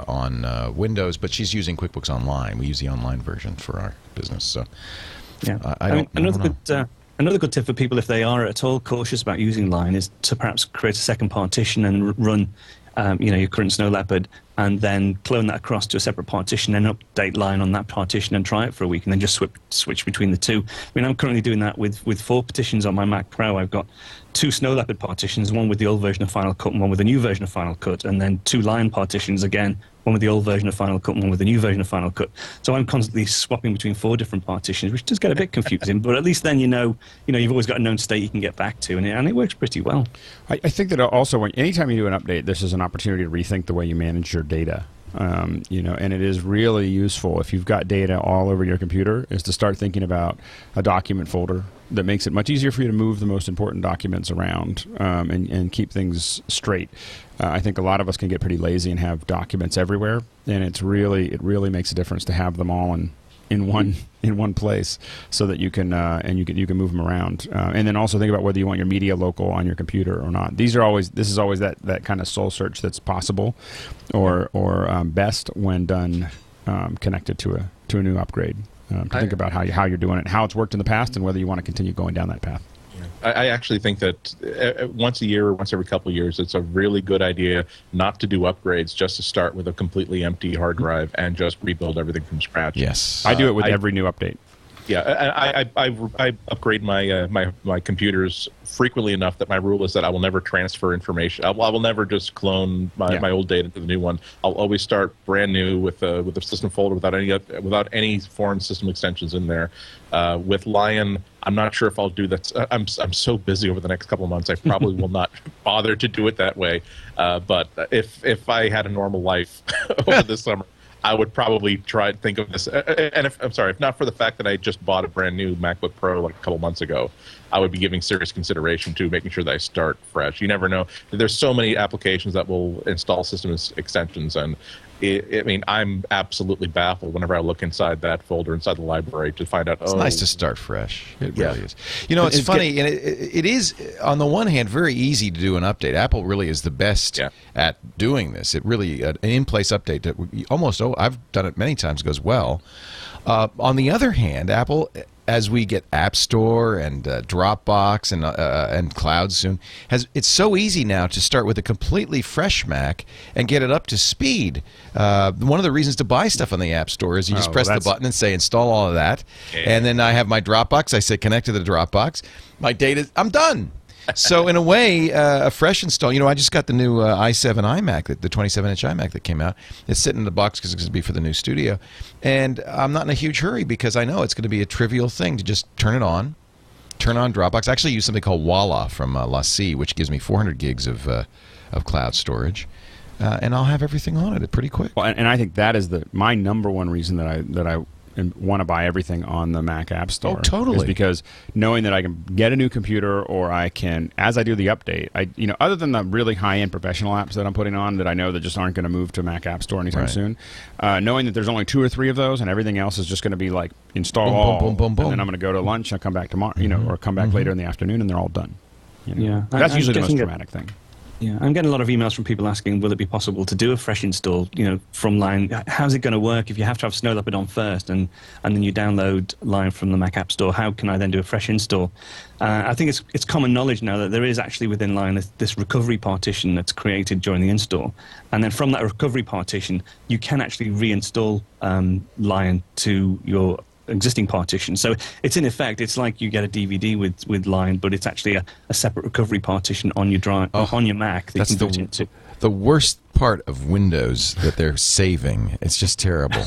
on Windows, but she's using QuickBooks Online. We use the online version for our business. So yeah, I don't know. Another good tip for people if they are at all cautious about using Lion is to perhaps create a second partition and run your current Snow Leopard, and then clone that across to a separate partition, and update Lion on that partition and try it for a week, and then just switch between the two. I mean, I'm currently doing that with 4 partitions on my Mac Pro. I've got 2 Snow Leopard partitions, one with the old version of Final Cut and one with the new version of Final Cut, and then 2 Lion partitions again, one with the old version of Final Cut and one with the new version of Final Cut. So I'm constantly swapping between 4 different partitions, which does get a bit confusing, but at least then you know you've always got a known state you can get back to, and it works pretty well. I think that also anytime you do an update, this is an opportunity to rethink the way you manage your data. And it is really useful if you've got data all over your computer, is to start thinking about a document folder that makes it much easier for you to move the most important documents around and keep things straight. I think a lot of us can get pretty lazy and have documents everywhere, and it really makes a difference to have them all in one place, so that you can move them around, and then also think about whether you want your media local on your computer or not. This is always that kind of soul search that's possible, or best when done connected to a new upgrade. Think about how you're doing it, how it's worked in the past, and whether you want to continue going down that path. I actually think that once a year or once every couple of years, it's a really good idea not to do upgrades, just to start with a completely empty hard drive and just rebuild everything from scratch. Yes. I do it with every new update. Yeah, I upgrade my computers frequently enough that my rule is that I will never transfer information. I will never just clone my old data to the new one. I'll always start brand new with the system folder without any foreign system extensions in there. With Lion, I'm not sure if I'll do that. I'm so busy over the next couple of months, I probably will not bother to do it that way. But if I had a normal life over the summer, I would probably try to think of this. And if not for the fact that I just bought a brand new MacBook Pro like a couple months ago, I would be giving serious consideration to making sure that I start fresh. You never know. There's so many applications that will install system extensions, and I'm absolutely baffled whenever I look inside that folder, inside the library, to find out. It's nice to start fresh. It really is. It's funny, and it is, on the one hand, very easy to do an update. Apple really is the best at doing this. It really, an in-place update that I've done it many times, goes well. On the other hand, Apple, as we get App Store and Dropbox and Cloud soon, it's so easy now to start with a completely fresh Mac and get it up to speed. One of the reasons to buy stuff on the App Store is you just press the button and say install all of that, and then I have my Dropbox. I say connect to the Dropbox. My data, I'm done. So in a way, a fresh install. I just got the new i7 iMac, the 27-inch iMac that came out. It's sitting in the box because it's going to be for the new studio, and I'm not in a huge hurry because I know it's going to be a trivial thing to just turn on Dropbox. I actually use something called Voila from LaCie, which gives me 400 gigs of cloud storage, and I'll have everything on it pretty quick. Well, and I think that is my number one reason that I want to buy everything on the Mac App Store. Oh, totally. Is because knowing that I can get a new computer, or I can, as I do the update, other than the really high-end professional apps that I'm putting on that I know that just aren't going to move to Mac App Store anytime soon, knowing that there's only 2 or 3 of those and everything else is just going to be like install boom, all, boom, boom, boom, and then I'm going to go to lunch and come back tomorrow, or come back later in the afternoon, and they're all done. Yeah, that's usually the most guessing dramatic thing. Yeah, I'm getting a lot of emails from people asking, will it be possible to do a fresh install, from Lion? How's it going to work if you have to have Snow Leopard on first and then you download Lion from the Mac App Store? How can I then do a fresh install? I think it's common knowledge now that there is actually within Lion this recovery partition that's created during the install. And then from that recovery partition, you can actually reinstall Lion to your existing partition. So it's in effect, it's like you get a DVD with Lion, but it's actually a separate recovery partition on your drive on your Mac that you can boot into. The worst part of Windows that they're saving. It's just terrible.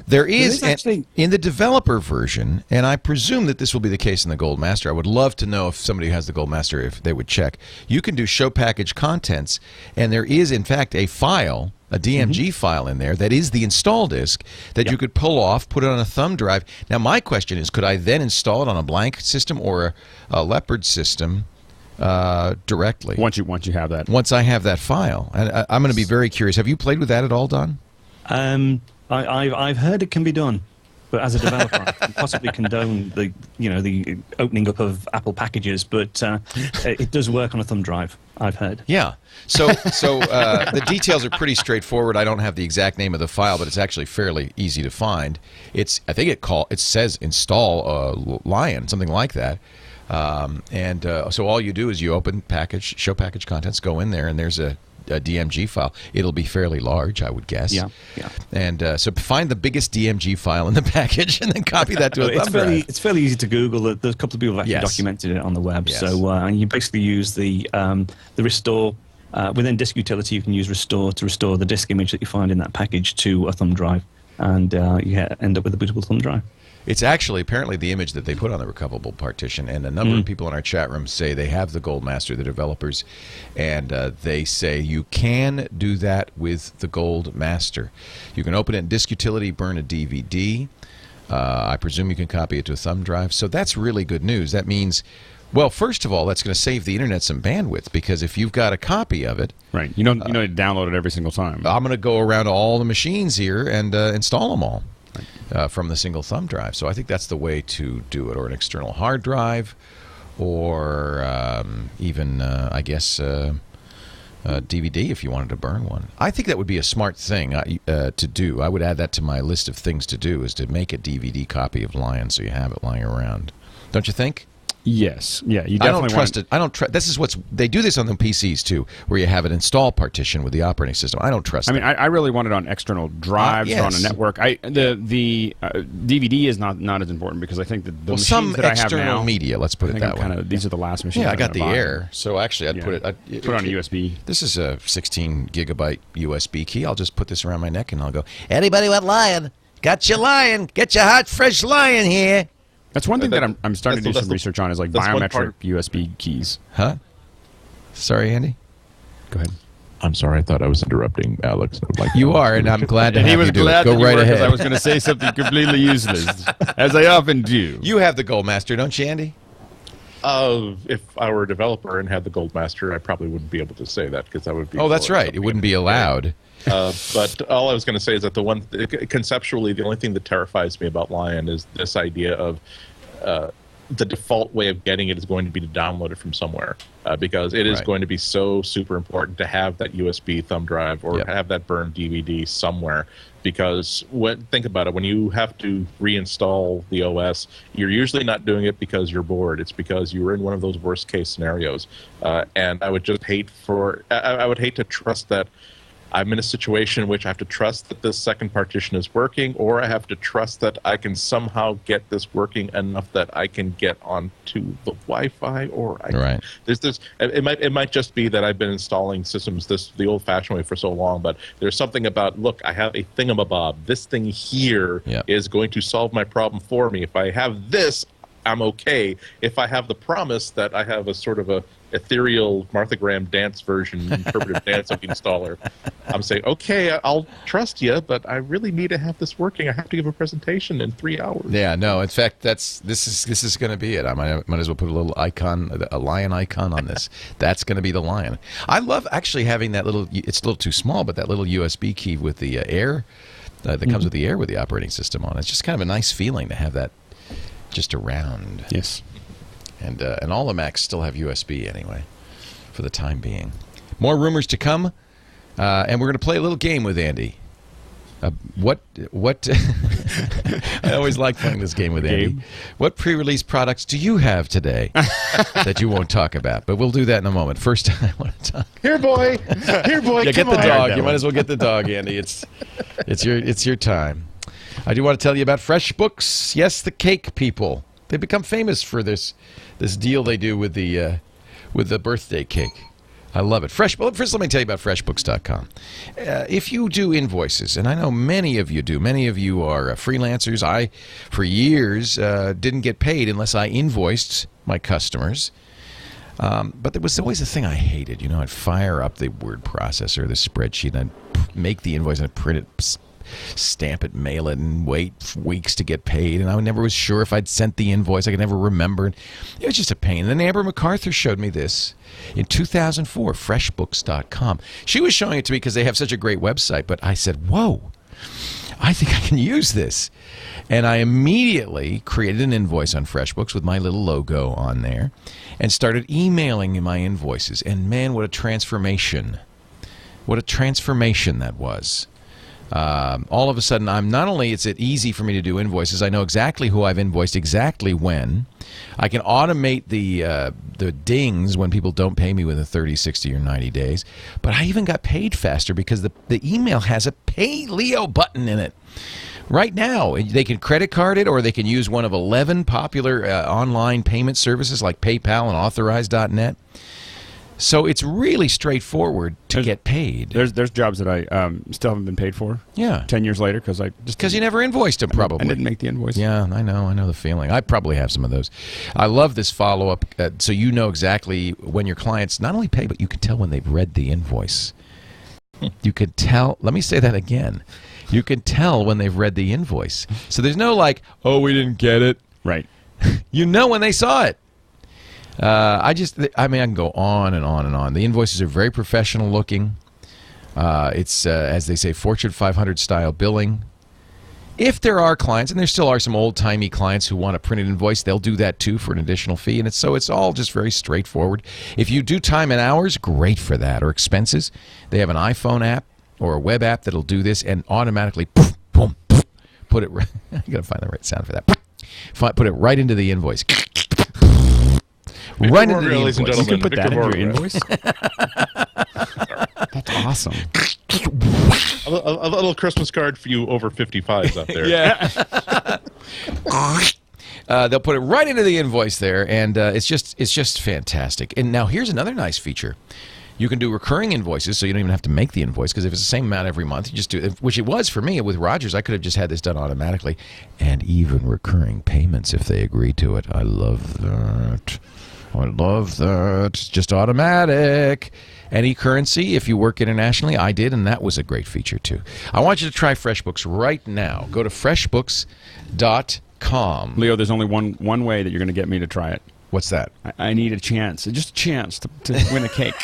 There is actually, in the developer version, and I presume that this will be the case in the Gold Master. I would love to know if somebody who has the Gold Master, if they would check. You can do show package contents, and there is in fact a file, a DMG file in there that is the install disk that you could pull off, put it on a thumb drive. Now my question is, could I then install it on a blank system or a Leopard system directly? Once you have that. Once I have that file. And I'm going to be very curious. Have you played with that at all, Don? I've heard it can be done, but as a developer, I can possibly condone the opening up of Apple packages, but it does work on a thumb drive, I've heard. Yeah. So the details are pretty straightforward. I don't have the exact name of the file, but it's actually fairly easy to find. I think it says install Lion, something like that. So all you do is you open show package contents, go in there, and there's a DMG file. It'll be fairly large, I would guess. Yeah. And so find the biggest DMG file in the package and then copy that to a thumb drive. It's fairly easy to Google. There's a couple of people who actually documented it on the web. Yes. So and you basically use the restore. Within Disk Utility, you can use restore to restore the disk image that you find in that package to a thumb drive, and you end up with a bootable thumb drive. It's actually apparently the image that they put on the recoverable partition, and a number of people in our chat room say they have the Gold Master, the developers, and they say you can do that with the Gold Master. You can open it in Disk Utility, burn a DVD. I presume you can copy it to a thumb drive. So that's really good news. That means, well, first of all, that's going to save the internet some bandwidth, because if you've got a copy of it, right, you don't download it every single time. I'm going to go around to all the machines here and install them all. From the single thumb drive. So I think that's the way to do it, or an external hard drive, or even, I guess, DVD if you wanted to burn one. I think that would be a smart thing to do. I would add that to my list of things to do, is to make a DVD copy of Lion so you have it lying around. Don't you think? Yes. Yeah, you definitely I don't trust it. I don't trust. This is they do this on the PCs too, where you have an install partition with the operating system. I don't trust. I mean, I really want it on external drives or on a network. The DVD is not as important, because I think that the machines that I have now, external media. Let's put it that way. These are the last machines. Yeah, I got the Air, so actually I'd put it on a USB. This is a 16 gigabyte USB key. I'll just put this around my neck and I'll go, anybody want Lion? Got your Lion? Get your hot fresh Lion here. That's one thing that I'm starting to do some research on, is like biometric USB keys. Huh? Sorry, Andy? Go ahead. I'm sorry, I thought I was interrupting Alex. You are, and I'm glad to have you do it. Go right ahead. I was going to say something completely useless, as I often do. You have the Gold Master, don't you, Andy? If I were a developer and had the Gold Master, I probably wouldn't be able to say that, because that would be... Oh, that's right. It wouldn't be allowed. But all I was going to say is that conceptually, the only thing that terrifies me about Lion is this idea of the default way of getting it is going to be to download it from somewhere, because it is going to be so super important to have that USB thumb drive or have that burned DVD somewhere. Because think about it, when you have to reinstall the OS, you're usually not doing it because you're bored. It's because you were in one of those worst case scenarios. And I would just I would hate to trust that I'm in a situation in which I have to trust that this second partition is working, or I have to trust that I can somehow get this working enough that I can get onto the Wi-Fi, or it might just be that I've been installing systems the old-fashioned way for so long, but there's something about, look, I have a thingamabob. This thing here is going to solve my problem for me. If I have this, I'm okay if I have the promise that I have a sort of a ethereal Martha Graham dance version, interpretive dance installer. I'm saying, okay, I'll trust you, but I really need to have this working. I have to give a presentation in 3 hours. Yeah, no. In fact, this is going to be it. I might as well put a little icon, a lion icon on this. That's going to be the lion. I love actually having that little. It's a little too small, but that little USB key with the air that comes with the air with the operating system on. It's just kind of a nice feeling to have that just around. Yes. And all the Macs still have USB anyway, for the time being. More rumors to come, and we're going to play a little game with Andy. What? I always like playing this game with Andy. What pre-release products do you have today that you won't talk about? But we'll do that in a moment. First, I want to talk. Here, boy. Here, boy. Yeah, get come the on. dog. You might as well get the dog, Andy. It's your time. I do want to tell you about FreshBooks. Yes, the cake people. They've become famous for this deal they do with the birthday cake. I love it. First, let me tell you about FreshBooks.com. If you do invoices, and I know many of you do, many of you are freelancers. I, for years, didn't get paid unless I invoiced my customers. But there was always a thing I hated. You know, I'd fire up the word processor, the spreadsheet, and I'd make the invoice and I'd print it, stamp it, mail it, and wait weeks to get paid. And I never was sure if I'd sent the invoice. I could never remember. It was just a pain. And then Amber MacArthur showed me this in 2004, FreshBooks.com. She was showing it to me because they have such a great website. But I said, whoa, I think I can use this. And I immediately created an invoice on FreshBooks with my little logo on there and started emailing my invoices. And man, what a transformation. What a transformation that was. All of a sudden, not only is it easy for me to do invoices, I know exactly who I've invoiced, exactly when. I can automate the dings when people don't pay me within 30, 60, or 90 days. But I even got paid faster because the email has a Pay Leo button in it. Right now, they can credit card it, or they can use one of 11 popular online payment services like PayPal and Authorize.net. So it's really straightforward to get paid. There's jobs that I still haven't been paid for. Yeah. 10 years later because you never invoiced them, probably. I didn't make the invoice. Yeah, I know the feeling. I probably have some of those. I love this follow-up, so you know exactly when your clients not only pay, but you can tell when they've read the invoice. You can tell. Let me say that again. You can tell when they've read the invoice. So there's no like, oh, we didn't get it. Right. You know when they saw it. I can go on and on and on. The invoices are very professional looking. It's, as they say, Fortune 500 style billing. If there are clients, and there still are some old-timey clients who want a printed invoice, they'll do that too for an additional fee. And it's all just very straightforward. If you do time and hours, great for that. Or expenses, they have an iPhone app or a web app that'll do this and automatically boom, put it right. I got to find the right sound for that. Put it right into the invoice. Right into the invoice. You can put that in your invoice? That's awesome. A little Christmas card for you over 55s out there. Yeah. They'll put it right into the invoice there, and it's just fantastic. And now here's another nice feature. You can do recurring invoices, so you don't even have to make the invoice, because if it's the same amount every month, you just do it, which it was for me with Rogers. I could have just had this done automatically, and even recurring payments if they agree to it. I love that. I love that. Just automatic. Any currency, if you work internationally, I did, and that was a great feature too. I want you to try FreshBooks right now. Go to freshbooks.com. Leo, there's only one way that you're going to get me to try it. What's that? I need a chance, just a chance to win a cake.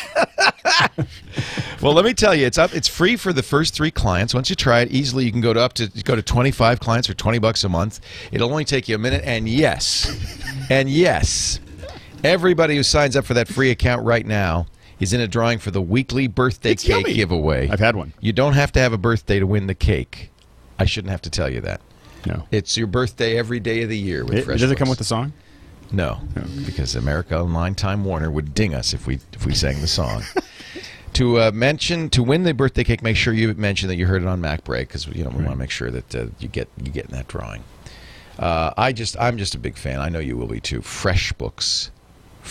Well, let me tell you, it's free for the first 3 clients. Once you try it, easily you can go to 25 clients for $20 a month. It'll only take you a minute, and yes, everybody who signs up for that free account right now is in a drawing for the weekly birthday cake giveaway. I've had one. You don't have to have a birthday to win the cake. I shouldn't have to tell you that. No. It's your birthday every day of the year with FreshBooks. Does it come with the song? No, because America Online Time Warner would ding us if we sang the song. To win the birthday cake, make sure you mention that you heard it on MacBreak, because we want to make sure that you get in that drawing. I'm just a big fan. I know you will be too. FreshBooks.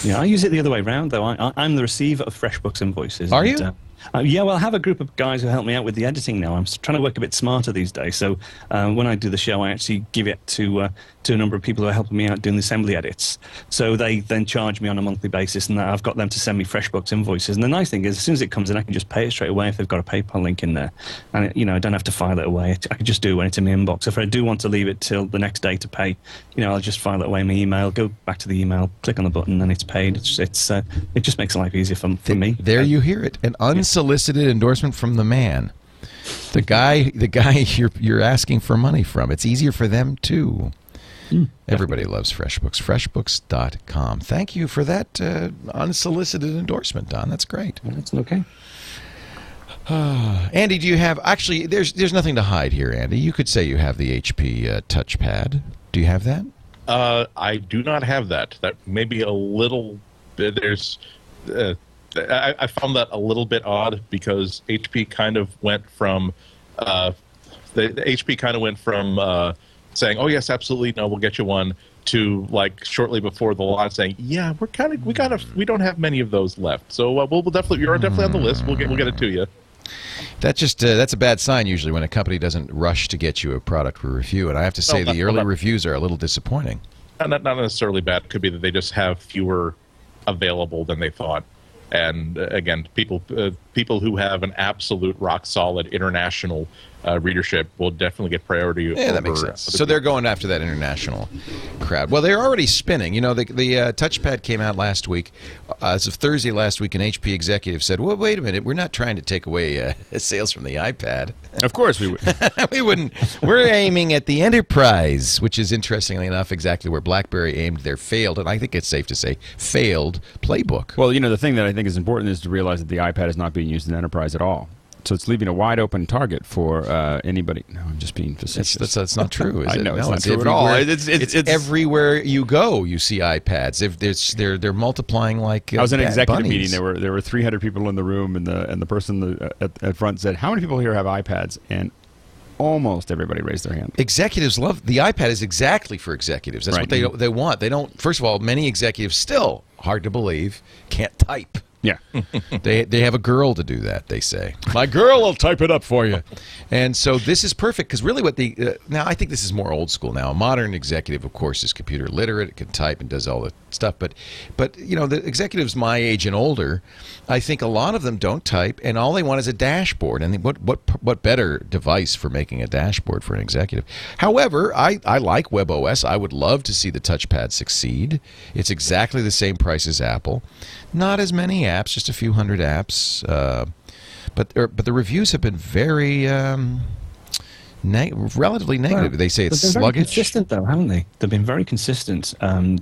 Yeah, I use it the other way around though. I'm the receiver of FreshBooks invoices. Are you? Yeah, well, I have a group of guys who help me out with the editing now. I'm trying to work a bit smarter these days. So when I do the show, I actually give it to a number of people who are helping me out doing the assembly edits. So they then charge me on a monthly basis, and I've got them to send me FreshBooks invoices. And the nice thing is, as soon as it comes in, I can just pay it straight away if they've got a PayPal link in there. And, I don't have to file it away. I can just do it when it's in my inbox. If I do want to leave it till the next day to pay, I'll just file it away in my email, go back to the email, click on the button, and it's paid. It just makes life easier for me. There you hear it. An unsolicited endorsement from the man. The guy you're asking for money from. It's easier for them too. Everybody loves FreshBooks. FreshBooks.com. Thank you for that unsolicited endorsement, Don. That's great. That's okay. Andy, do you have... Actually, there's nothing to hide here, Andy. You could say you have the HP touchpad. Do you have that? I do not have that. That may be a little bit... There's... I found that a little bit odd because HP kind of went from... the HP kind of went from... saying, "Oh yes, absolutely, no, we'll get you one," to like shortly before the launch saying, "Yeah, we don't have many of those left, so we'll definitely you're definitely on the list. We'll get it to you." That's a bad sign usually when a company doesn't rush to get you a product for review, and I have to say the early reviews are a little disappointing. Not necessarily bad. It could be that they just have fewer available than they thought. And again, people who have an absolute rock solid international readership will definitely get priority. Yeah, that makes sense. So they're going after that international crowd. Well, they're already spinning. The touchpad came out last week. As of Thursday last week, an HP executive said, "Well, wait a minute. We're not trying to take away sales from the iPad." Of course we would. We wouldn't. We're aiming at the enterprise, which is interestingly enough exactly where BlackBerry aimed their failed, and I think it's safe to say failed playbook. Well, the thing that I think is important is to realize that the iPad is not being used in enterprise at all. So it's leaving a wide open target for anybody. No, I'm just being facetious. That's not true, is it? I know, No, it's not true at all. It's everywhere you go, you see iPads. They're multiplying like I was in an executive bunnies. meeting. There were 300 people in the room, and the person at front said, "How many people here have iPads?" And almost everybody raised their hand. Executives love the iPad. Is exactly for executives. That's right. what they want. They don't. First of all, many executives still, hard to believe, can't type. Yeah. They have a girl to do that, they say. My girl will type it up for you. And so this is perfect because really what now I think this is more old school now. A modern executive, of course, is computer literate. It can type and does all the stuff. But the executives my age and older, I think a lot of them don't type and all they want is a dashboard. And what better device for making a dashboard for an executive? However, I like WebOS. I would love to see the touchpad succeed. It's exactly the same price as Apple. Not as many apps, just a few hundred apps, but the reviews have been very relatively negative. They say it's sluggish. Very consistent, though, haven't they? They've been very consistent.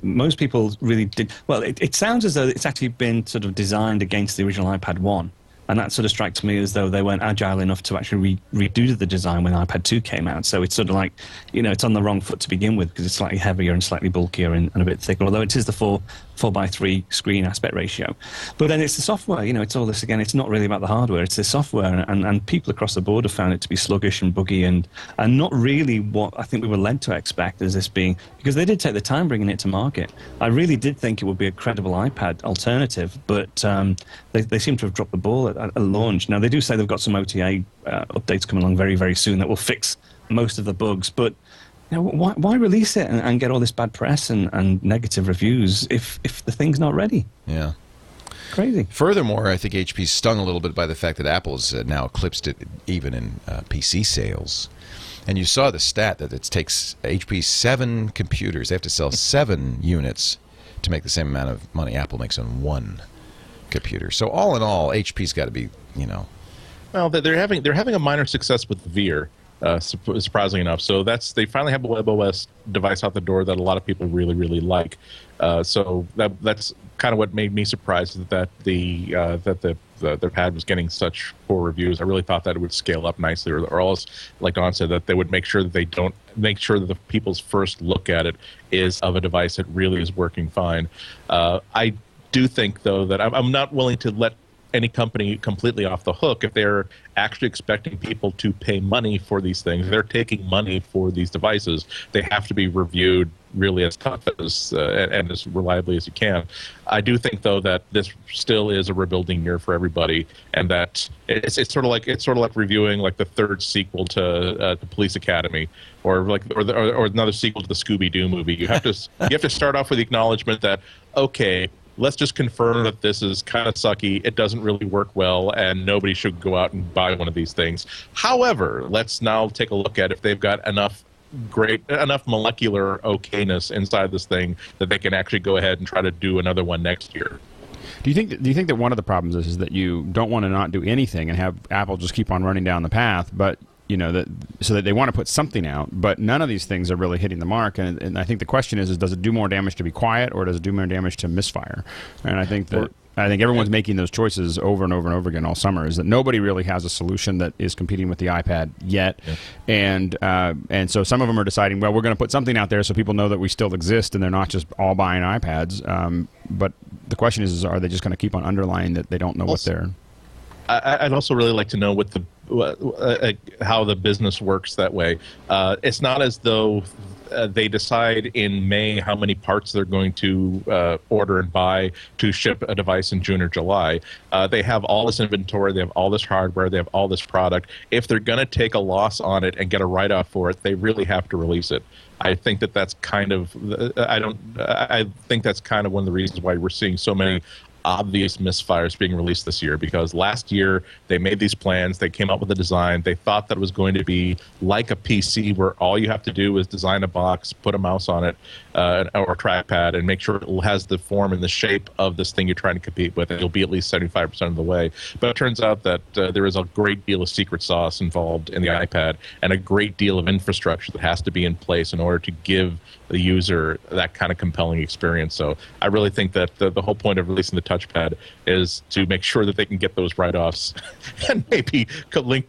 Most people really did. Well, it sounds as though it's actually been sort of designed against the original iPad 1. And that sort of strikes me as though they weren't agile enough to actually redo the design when iPad 2 came out. So it's sort of like, it's on the wrong foot to begin with because it's slightly heavier and slightly bulkier and a bit thicker, although it is the 4:3 screen aspect ratio. But then it's the software, it's all this again. It's not really about the hardware. It's the software. And people across the board have found it to be sluggish and buggy and not really what I think we were led to expect as this being, because they did take the time bringing it to market. I really did think it would be a credible iPad alternative, but they seem to have dropped the ball at launch. Now, they do say they've got some OTA updates coming along very, very soon that will fix most of the bugs, but why release it and get all this bad press and negative reviews if the thing's not ready? Yeah. Crazy. Furthermore, I think HP's stung a little bit by the fact that Apple's now eclipsed it even in PC sales. And you saw the stat that it takes HP 7 computers. They have to sell 7 units to make the same amount of money Apple makes on one computer. So all in all, HP's got to be, Well, they're having a minor success with Veer, surprisingly enough. So they finally have a WebOS device out the door that a lot of people really, really like. So that's kind of what made me surprised that their pad was getting such poor reviews. I really thought that it would scale up nicely, or else, like Don said, that they would make sure that they don't make sure that the people's first look at it is of a device that really is working fine. I do think, though, that I'm not willing to let any company completely off the hook if they're actually expecting people to pay money for these things. They're taking money for these devices. They have to be reviewed really as tough as and as reliably as you can. I do think, though, that this still is a rebuilding year for everybody, and that it's sort of like reviewing like the third sequel to the Police Academy, or another sequel to the Scooby-Doo movie. You have to start off with the acknowledgement that, okay, let's just confirm that this is kind of sucky. It doesn't really work well, and nobody should go out and buy one of these things. However, let's now take a look at if they've got enough molecular okayness inside this thing that they can actually go ahead and try to do another one next year. Do you think that one of the problems is that you don't want to not do anything and have Apple just keep on running down the path, but so that they want to put something out, but none of these things are really hitting the mark. And I think the question is does it do more damage to be quiet, or does it do more damage to misfire? And I think everyone's making those choices over and over and over again all summer. Is that nobody really has a solution that is competing with the iPad yet, and so some of them are deciding, well, we're going to put something out there so people know that we still exist, and they're not just all buying iPads. But the question is are they just going to keep on underlining that they don't know what they're? I'd also really like to know how the business works that way. It's not as though they decide in May how many parts they're going to order and buy to ship a device in June or July. They have all this inventory, they have all this hardware, they have all this product. If they're going to take a loss on it and get a write-off for it, they really have to release it. I think that's kind of I think that's kind of one of the reasons why we're seeing so many obvious misfires being released this year, because last year they made these plans, they came up with a design, they thought that it was going to be like a PC where all you have to do is design a box, put a mouse on it or a trackpad, and make sure it has the form and the shape of this thing you're trying to compete with, and you'll be at least 75% of the way. But it turns out that there is a great deal of secret sauce involved in the iPad, and a great deal of infrastructure that has to be in place in order to give the user that kind of compelling experience. So I really think that the whole point of releasing the touchpad is to make sure that they can get those write-offs and maybe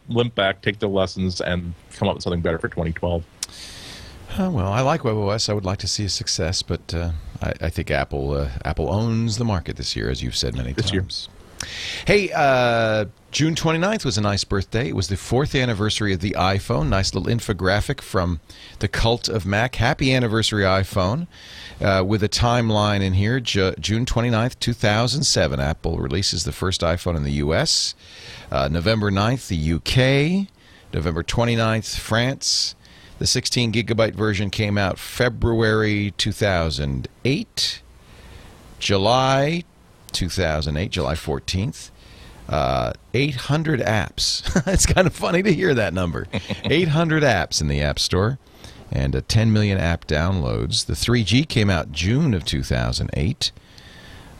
limp back, take the lessons, and come up with something better for 2012. Well, I like WebOS. I would like to see a success, but I think Apple owns the market this year, as you've said many times. Hey, June 29th was a nice birthday. It was the 4th anniversary of the iPhone. Nice little infographic from the cult of Mac. Happy anniversary, iPhone. With a timeline in here, June 29th, 2007. Apple releases the first iPhone in the U.S. November 9th, the UK. November 29th, France. The 16-gigabyte version came out February 2008. July 2008, July 14th. 800 apps. It's kind of funny to hear that number. 800 apps in the App Store and 10 million app downloads. The 3G came out June of 2008.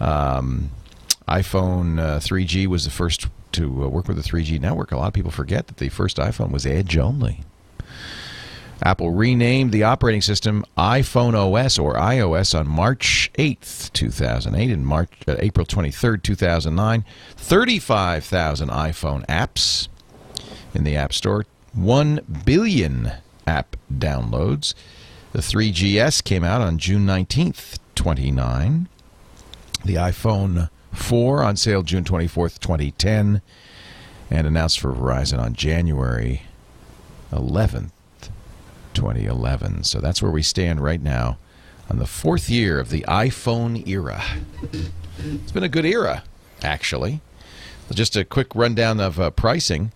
iPhone 3G was the first to work with the 3G network. A lot of people forget that the first iPhone was Edge only. Apple renamed the operating system iPhone OS or iOS on March 8th, 2008 and April 23rd, 2009. 35,000 iPhone apps in the App Store. 1 billion app downloads. The 3GS came out on June 19th, 2009. The iPhone 4 on sale June 24th, 2010. And announced for Verizon on January 11th. 2011. So that's where we stand right now on the 4th year of the iPhone era. It's been a good era, actually. Just a quick rundown of pricing.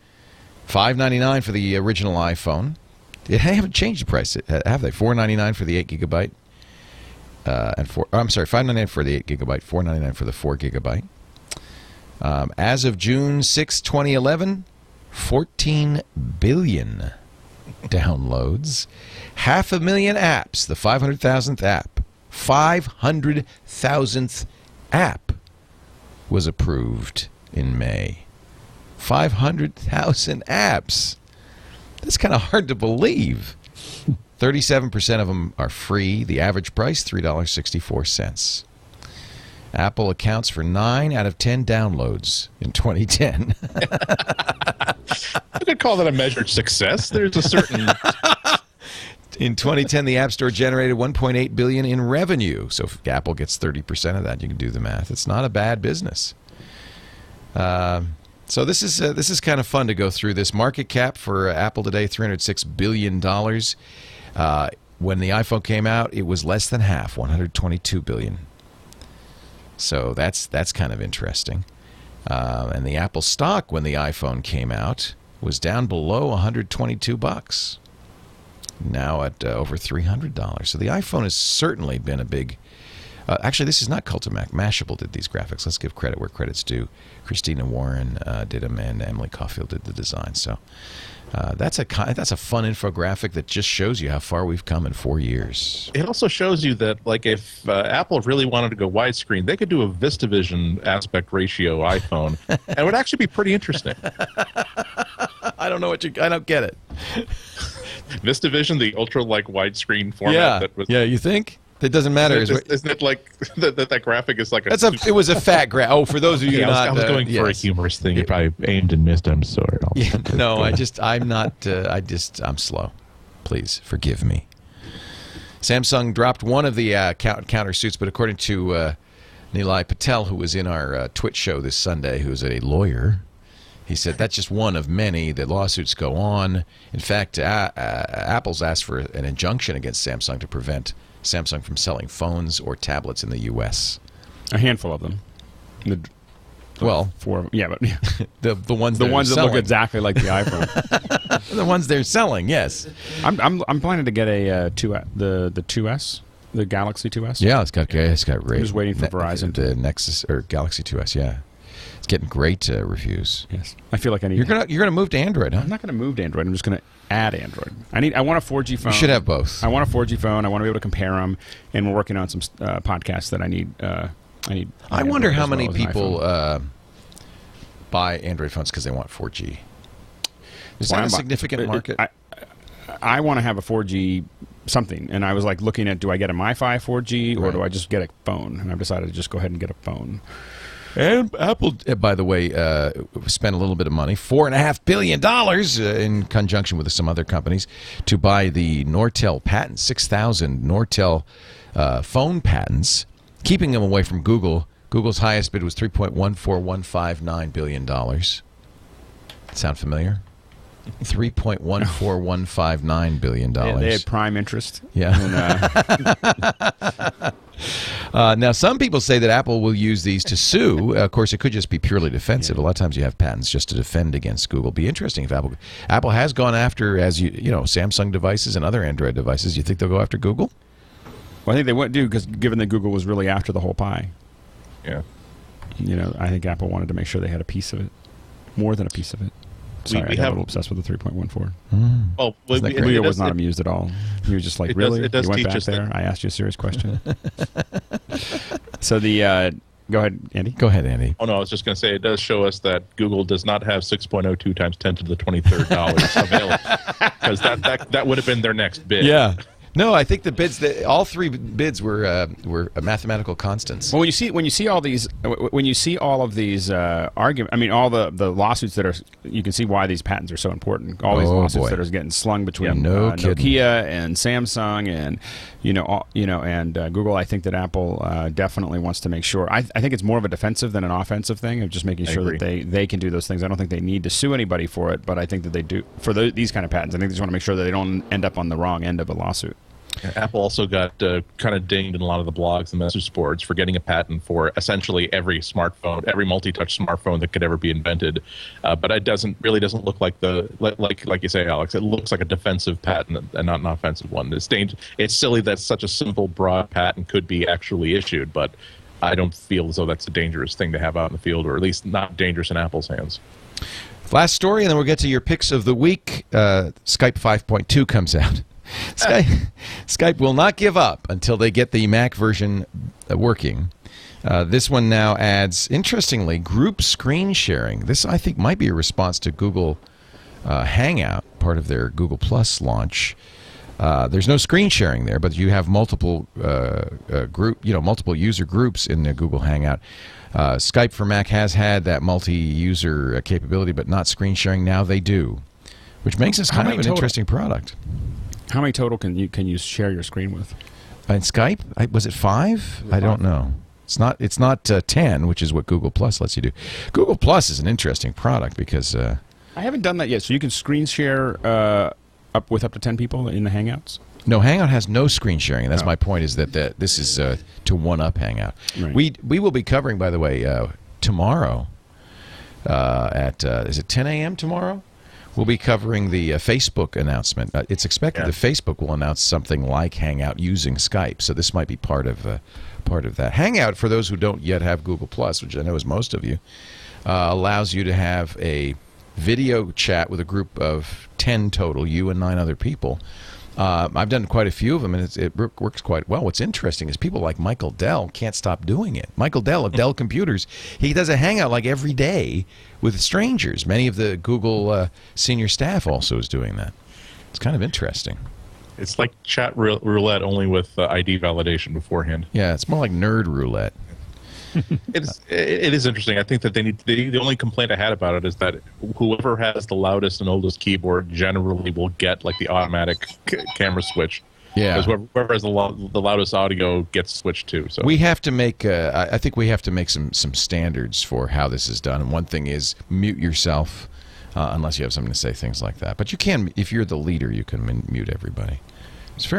$599 for the original iPhone. They haven't changed the price, have they? $499 for the 8 gigabyte. $599 for the 8 gigabyte, $499 for the 4 gigabyte. As of June 6, 2011, 14 billion downloads, 500,000 apps, the 500,000th app. 500,000th app was approved in May. 500,000 apps. That's kind of hard to believe. 37% of them are free. The average price, $3.64. Apple accounts for 9 out of 10 downloads in 2010. I could call that a measured success. There's a certain... In 2010, the App Store generated $1.8 billion in revenue. So if Apple gets 30% of that, you can do the math. It's not a bad business. So this is kind of fun to go through this. Market cap for Apple today, $306 billion. When the iPhone came out, it was less than half, $122 billion. So that's kind of interesting. And the Apple stock when the iPhone came out was down below $122. Now at over $300. So the iPhone has certainly been a big... actually, this is not Cultimac. Mashable did these graphics. Let's give credit where credit's due. Christina Warren did them, and Emily Caulfield did the design. So that's a fun infographic that just shows you how far we've come in 4 years. It also shows you that, like, if Apple really wanted to go widescreen, they could do a VistaVision aspect ratio iPhone, and it would actually be pretty interesting. I don't get it. VistaVision, the ultra widescreen format. Yeah. You think? That doesn't matter. Isn't it like that graphic is like a... It was a fat graph. Oh, for those of you I was going for a humorous thing. You probably aimed and missed. I'm sorry. I'm slow. Please forgive me. Samsung dropped one of the countersuits, but according to Nilay Patel, who was in our Twitch show this Sunday, who's a lawyer, he said that's just one of many. The lawsuits go on. In fact, Apple's asked for an injunction against Samsung to prevent Samsung from selling phones or tablets in the U.S. A handful of them. Well, 4 of them. Yeah, but the ones that look exactly like the iPhone. The ones they're selling, yes. I'm planning to get the 2S, the Galaxy 2S. Yeah, it's got great. I'm just waiting for Verizon the Nexus or Galaxy 2S. Yeah, it's getting great reviews. Yes, I feel like I need. You're gonna move to Android, huh? I'm not gonna move to Android. I'm just gonna add Android. I want a 4G phone. You should have both. I want a 4G phone. I want to be able to compare them, and we're working on some podcasts that I need. I wonder how many people buy Android phones because they want 4G. Is that a significant market? I want to have a 4G something, and I was looking at, do I get a MiFi 4G or do I just get a phone? And I've decided to just go ahead and get a phone. And Apple, by the way, spent a little bit of money, $4.5 billion in conjunction with some other companies, to buy the Nortel patents, 6,000 Nortel phone patents, keeping them away from Google. Google's highest bid was $3.14159 billion. Sound familiar? $3.14159 billion. They had prime interest. Yeah. Now, some people say that Apple will use these to sue. Of course, it could just be purely defensive. Yeah. A lot of times you have patents just to defend against Google. Be interesting if Apple has gone after, as you know, Samsung devices and other Android devices. You think they'll go after Google? Well, I think they wouldn't do, because given that Google was really after the whole pie. Yeah. I think Apple wanted to make sure they had a piece of it, more than a piece of it. Sorry, I got a little obsessed with the 3.14. Well, Leo was not amused at all. He was just like, really? It does you went teach back us there? I asked you a serious question. So go ahead, Andy. Go ahead, Andy. Oh, no, I was just going to say, it does show us that Google does not have 6.02 times 10 to the 23rd dollars available, because that would have been their next bid. Yeah. No, I think the bids, all three bids were mathematical constants. Well, when you see all of these arguments, I mean, all the lawsuits that are, you can see why these patents are so important. All these lawsuits that are getting slung between Nokia and Samsung and Google. I think that Apple definitely wants to make sure. I think it's more of a defensive than an offensive thing of just making sure that they can do those things. I don't think they need to sue anybody for it, but I think that they do for these kind of patents. I think they just want to make sure that they don't end up on the wrong end of a lawsuit. Apple also got kind of dinged in a lot of the blogs and message boards for getting a patent for essentially every smartphone, every multi-touch smartphone that could ever be invented. But it really doesn't look like like you say, Alex. It looks like a defensive patent and not an offensive one. It's silly that such a simple, broad patent could be actually issued, but I don't feel as though that's a dangerous thing to have out in the field, or at least not dangerous in Apple's hands. Last story, and then we'll get to your picks of the week. Skype 5.2 comes out. Skype will not give up until they get the Mac version working. This one now adds, interestingly, group screen sharing. This, I think, might be a response to Google Hangout, part of their Google Plus launch. There's no screen sharing there, but you have multiple multiple user groups in the Google Hangout. Skype for Mac has had that multi-user capability, but not screen sharing. Now they do, which makes this kind of an interesting product. How many total can you share your screen with? In Skype? Was it 5? I don't know. It's not 10, which is what Google Plus lets you do. Google Plus is an interesting product because I haven't done that yet. So you can screen share up to 10 people in the Hangouts. no, Hangout has no screen sharing, and that's my point. Is that this is to one up Hangout. Right. We will be covering, by the way, tomorrow at is it 10 a.m. tomorrow? We'll be covering the Facebook announcement. It's expected that Facebook will announce something like Hangout using Skype. So this might be part of that. Hangout, for those who don't yet have Google Plus, which I know is most of you, allows you to have a video chat with a group of 10 total, you and 9 other people. I've done quite a few of them, and it works quite well. What's interesting is people like Michael Dell can't stop doing it. Michael Dell of Dell Computers, he does a Hangout like every day with strangers. Many of the Google senior staff also is doing that. It's kind of interesting. It's like chat roulette, only with ID validation beforehand. Yeah, it's more like nerd roulette. It is interesting. I think that the only complaint I had about it is that whoever has the loudest and oldest keyboard generally will get like the automatic camera switch. Yeah, because whoever has the loudest audio gets switched too. So we have to make. I think we have to make some standards for how this is done. And one thing is mute yourself unless you have something to say, things like that. But you can, if you're the leader, you can mute everybody. It's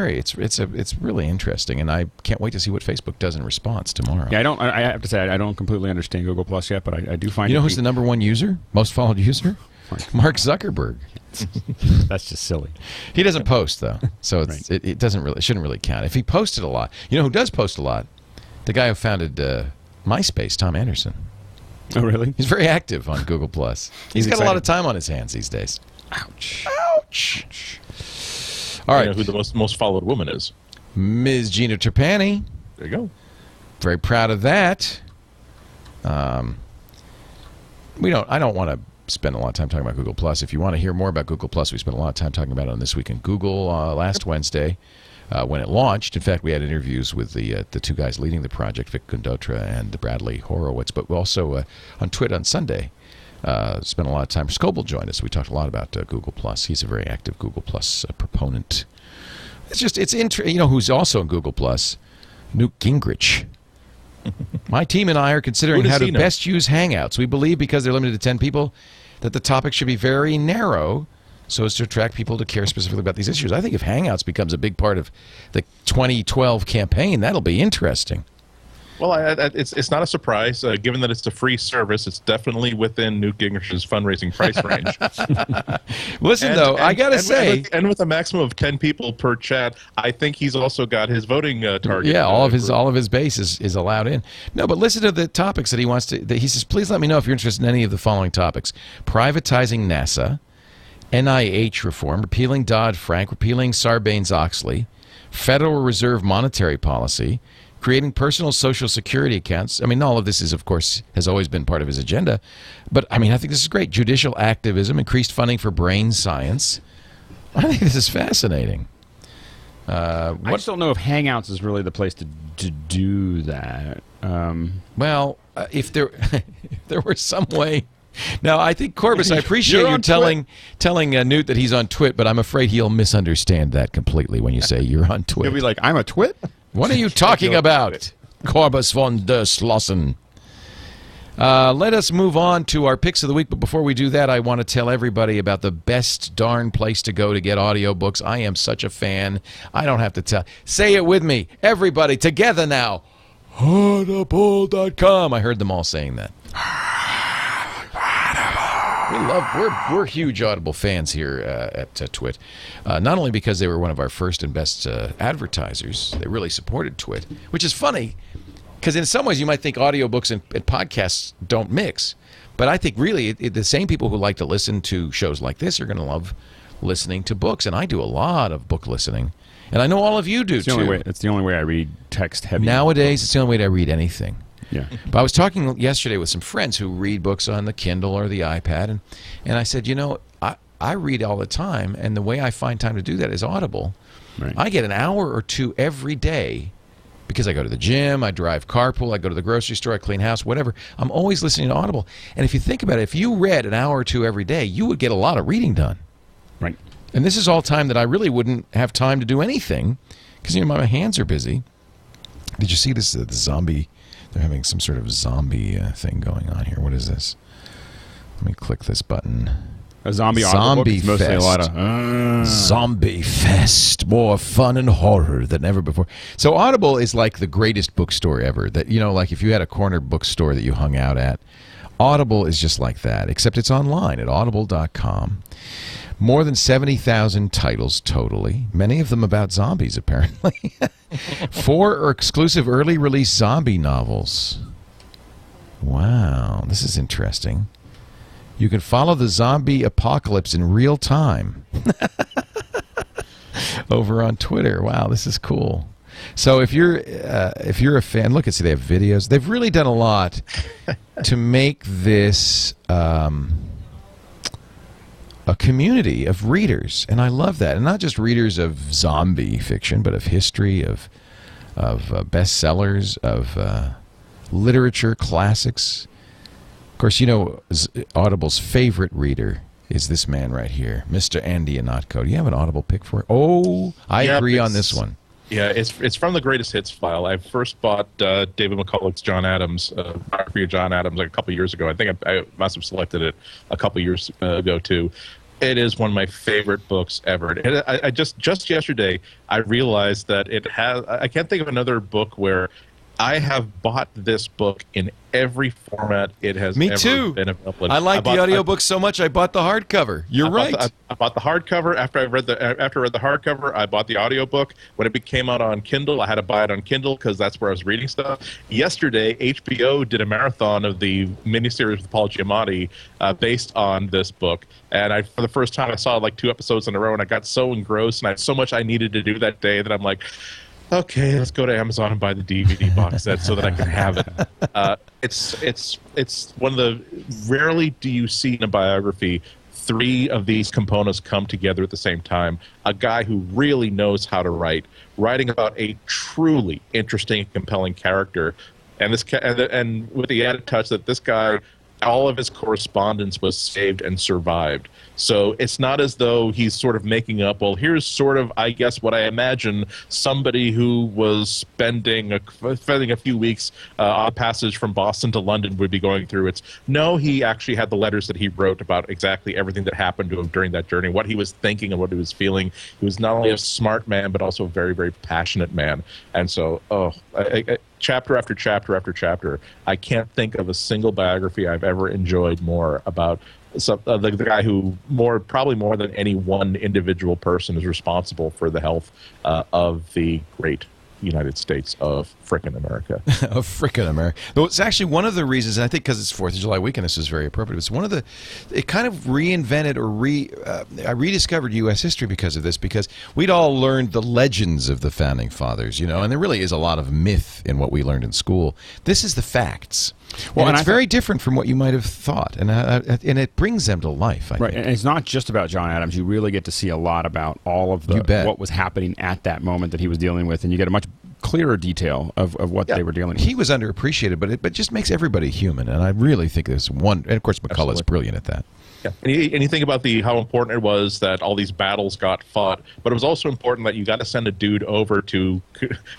really interesting, and I can't wait to see what Facebook does in response tomorrow. Yeah, I have to say I don't completely understand Google Plus yet, but I do find. You know who's the number one user, most followed user? Mark Zuckerberg. That's just silly. He doesn't post though, so Right. it shouldn't really count. If he posted a lot, you know who does post a lot? The guy who founded MySpace, Tom Anderson. Oh, really? He's very active on Google Plus. He's got a lot of time on his hands these days. Ouch. Ouch. All right. You know who the most followed woman is? Ms. Gina Trapani. There you go. Very proud of that. I don't want to spend a lot of time talking about Google Plus. If you want to hear more about Google Plus, we spent a lot of time talking about it on This Week in Google last Wednesday when it launched. In fact, we had interviews with the two guys leading the project, Vic Kundotra and Bradley Horowitz. But we also on Twitter on Sunday spent a lot of time. Scoble joined us. We talked a lot about Google Plus. He's a very active Google Plus proponent. It's interesting. You know who's also in Google Plus? Newt Gingrich. My team and I are considering how to best use Hangouts. We believe because they're limited to 10 people that the topic should be very narrow so as to attract people to care specifically about these issues. I think if Hangouts becomes a big part of the 2012 campaign, that'll be interesting. Well, it's not a surprise, given that it's a free service. It's definitely within Newt Gingrich's fundraising price range. Listen, I got to say... And with a maximum of 10 people per chat, I think he's also got his voting target. Yeah, all of his base is allowed in. No, but listen to the topics that he wants to... He says, please let me know if you're interested in any of the following topics. Privatizing NASA, NIH reform, repealing Dodd-Frank, repealing Sarbanes-Oxley, Federal Reserve monetary policy, creating personal Social Security accounts. I mean, all of this is, of course, has always been part of his agenda. But, I mean, I think this is great. Judicial activism, increased funding for brain science. I think this is fascinating. I just don't know if Hangouts is really the place to do that. Well, if there were some way... Now, I think, Corbis, I appreciate you telling Newt that he's on Twit, but I'm afraid he'll misunderstand that completely when you say you're on Twit. He'll be like, I'm a Twit? What are you talking about, Corbis von der Slossen? Let us move on to our picks of the week, but before we do that, I want to tell everybody about the best darn place to go to get audiobooks. I am such a fan. I don't have to tell. Say it with me. Everybody, together now. Audible.com. I heard them all saying that. We're huge Audible fans here at Twit. Not only because they were one of our first and best advertisers, they really supported Twit, which is funny because in some ways you might think audiobooks and podcasts don't mix. But I think really the same people who like to listen to shows like this are going to love listening to books. And I do a lot of book listening. And I know all of you do, too. It's the only way I read text heavy. Nowadays, it's the only way to read anything. Yeah. But I was talking yesterday with some friends who read books on the Kindle or the iPad, and I said, I read all the time, and the way I find time to do that is Audible. Right. I get an hour or two every day because I go to the gym, I drive carpool, I go to the grocery store, I clean house, whatever. I'm always listening to Audible. And if you think about it, if you read an hour or two every day, you would get a lot of reading done. Right. And this is all time that I really wouldn't have time to do anything because, my hands are busy. Did you see this? The zombie. They're having some sort of zombie thing going on here. What is this? Let me click this button. A zombie audiobook. It's mostly Fest. a lot of Zombie Fest, more fun and horror than ever before. So Audible is like the greatest bookstore ever. That, you know, like if you had a corner bookstore that you hung out at, Audible is just like that, except it's online at audible.com. More than 70,000 titles totally, many of them about zombies, apparently. 4 exclusive early release zombie novels. Wow, this is interesting. You can follow the zombie apocalypse in real time over on Twitter. Wow, this is cool. So if you're a fan, look, see, they have videos. They've really done a lot to make this a community of readers, and I love that. And not just readers of zombie fiction, but of history, of bestsellers, of literature, classics. Of course, you know, Audible's favorite reader is this man right here, Mr. Andy Ihnatko. Do you have an Audible pick for it? Oh, I agree on this one. Yeah, it's from the Greatest Hits file. I first bought David McCulloch's John Adams, biography of John Adams, like a couple years ago. I think I must have selected it a couple years ago, too. It is one of my favorite books ever. And I just yesterday, I realized that it has... I can't think of another book where I have bought this book in every format it has Me ever too. been available in. I like the audiobook so much I bought the hardcover. You're right. I bought the hardcover. After I read the hardcover, I bought the audiobook. When it came out on Kindle, I had to buy it on Kindle because that's where I was reading stuff. Yesterday, HBO did a marathon of the miniseries with Paul Giamatti based on this book. And for the first time, I saw like 2 episodes in a row, and I got so engrossed, and I had so much I needed to do that day that I'm like, okay, let's go to Amazon and buy the DVD box set so that I can have it. It's one of the... Rarely do you see in a biography 3 of these components come together at the same time. A guy who really knows how to write, writing about a truly interesting and compelling character, and with the added touch that this guy... all of his correspondence was saved and survived. So it's not as though he's sort of making up, well, here's sort of, I guess, what I imagine somebody who was spending a few weeks on a passage from Boston to London would be going through. No, he actually had the letters that he wrote about exactly everything that happened to him during that journey, what he was thinking and what he was feeling. He was not only a smart man, but also a very, very passionate man. And so, chapter after chapter after chapter, I can't think of a single biography I've ever enjoyed more about the guy who probably more than any one individual person is responsible for the health of the great United States of frickin' America. Of frickin' America. Though it's actually one of the reasons, and I think because it's 4th of July weekend, this is very appropriate. It's one of the... It kind of reinvented or I rediscovered U.S. history because of this, because we'd all learned the legends of the Founding Fathers, you know, and there really is a lot of myth in what we learned in school. This is the facts. Well, and it's very different from what you might have thought, and it brings them to life, I think. And it's not just about John Adams. You really get to see a lot about all of what was happening at that moment that he was dealing with, and you get a much clearer detail of what they were dealing with. He was underappreciated, but it just makes everybody human, and I really think there's one... And, of course, McCullough's brilliant at that. Yeah. And you think about how important it was that all these battles got fought, but it was also important that you got to send a dude over to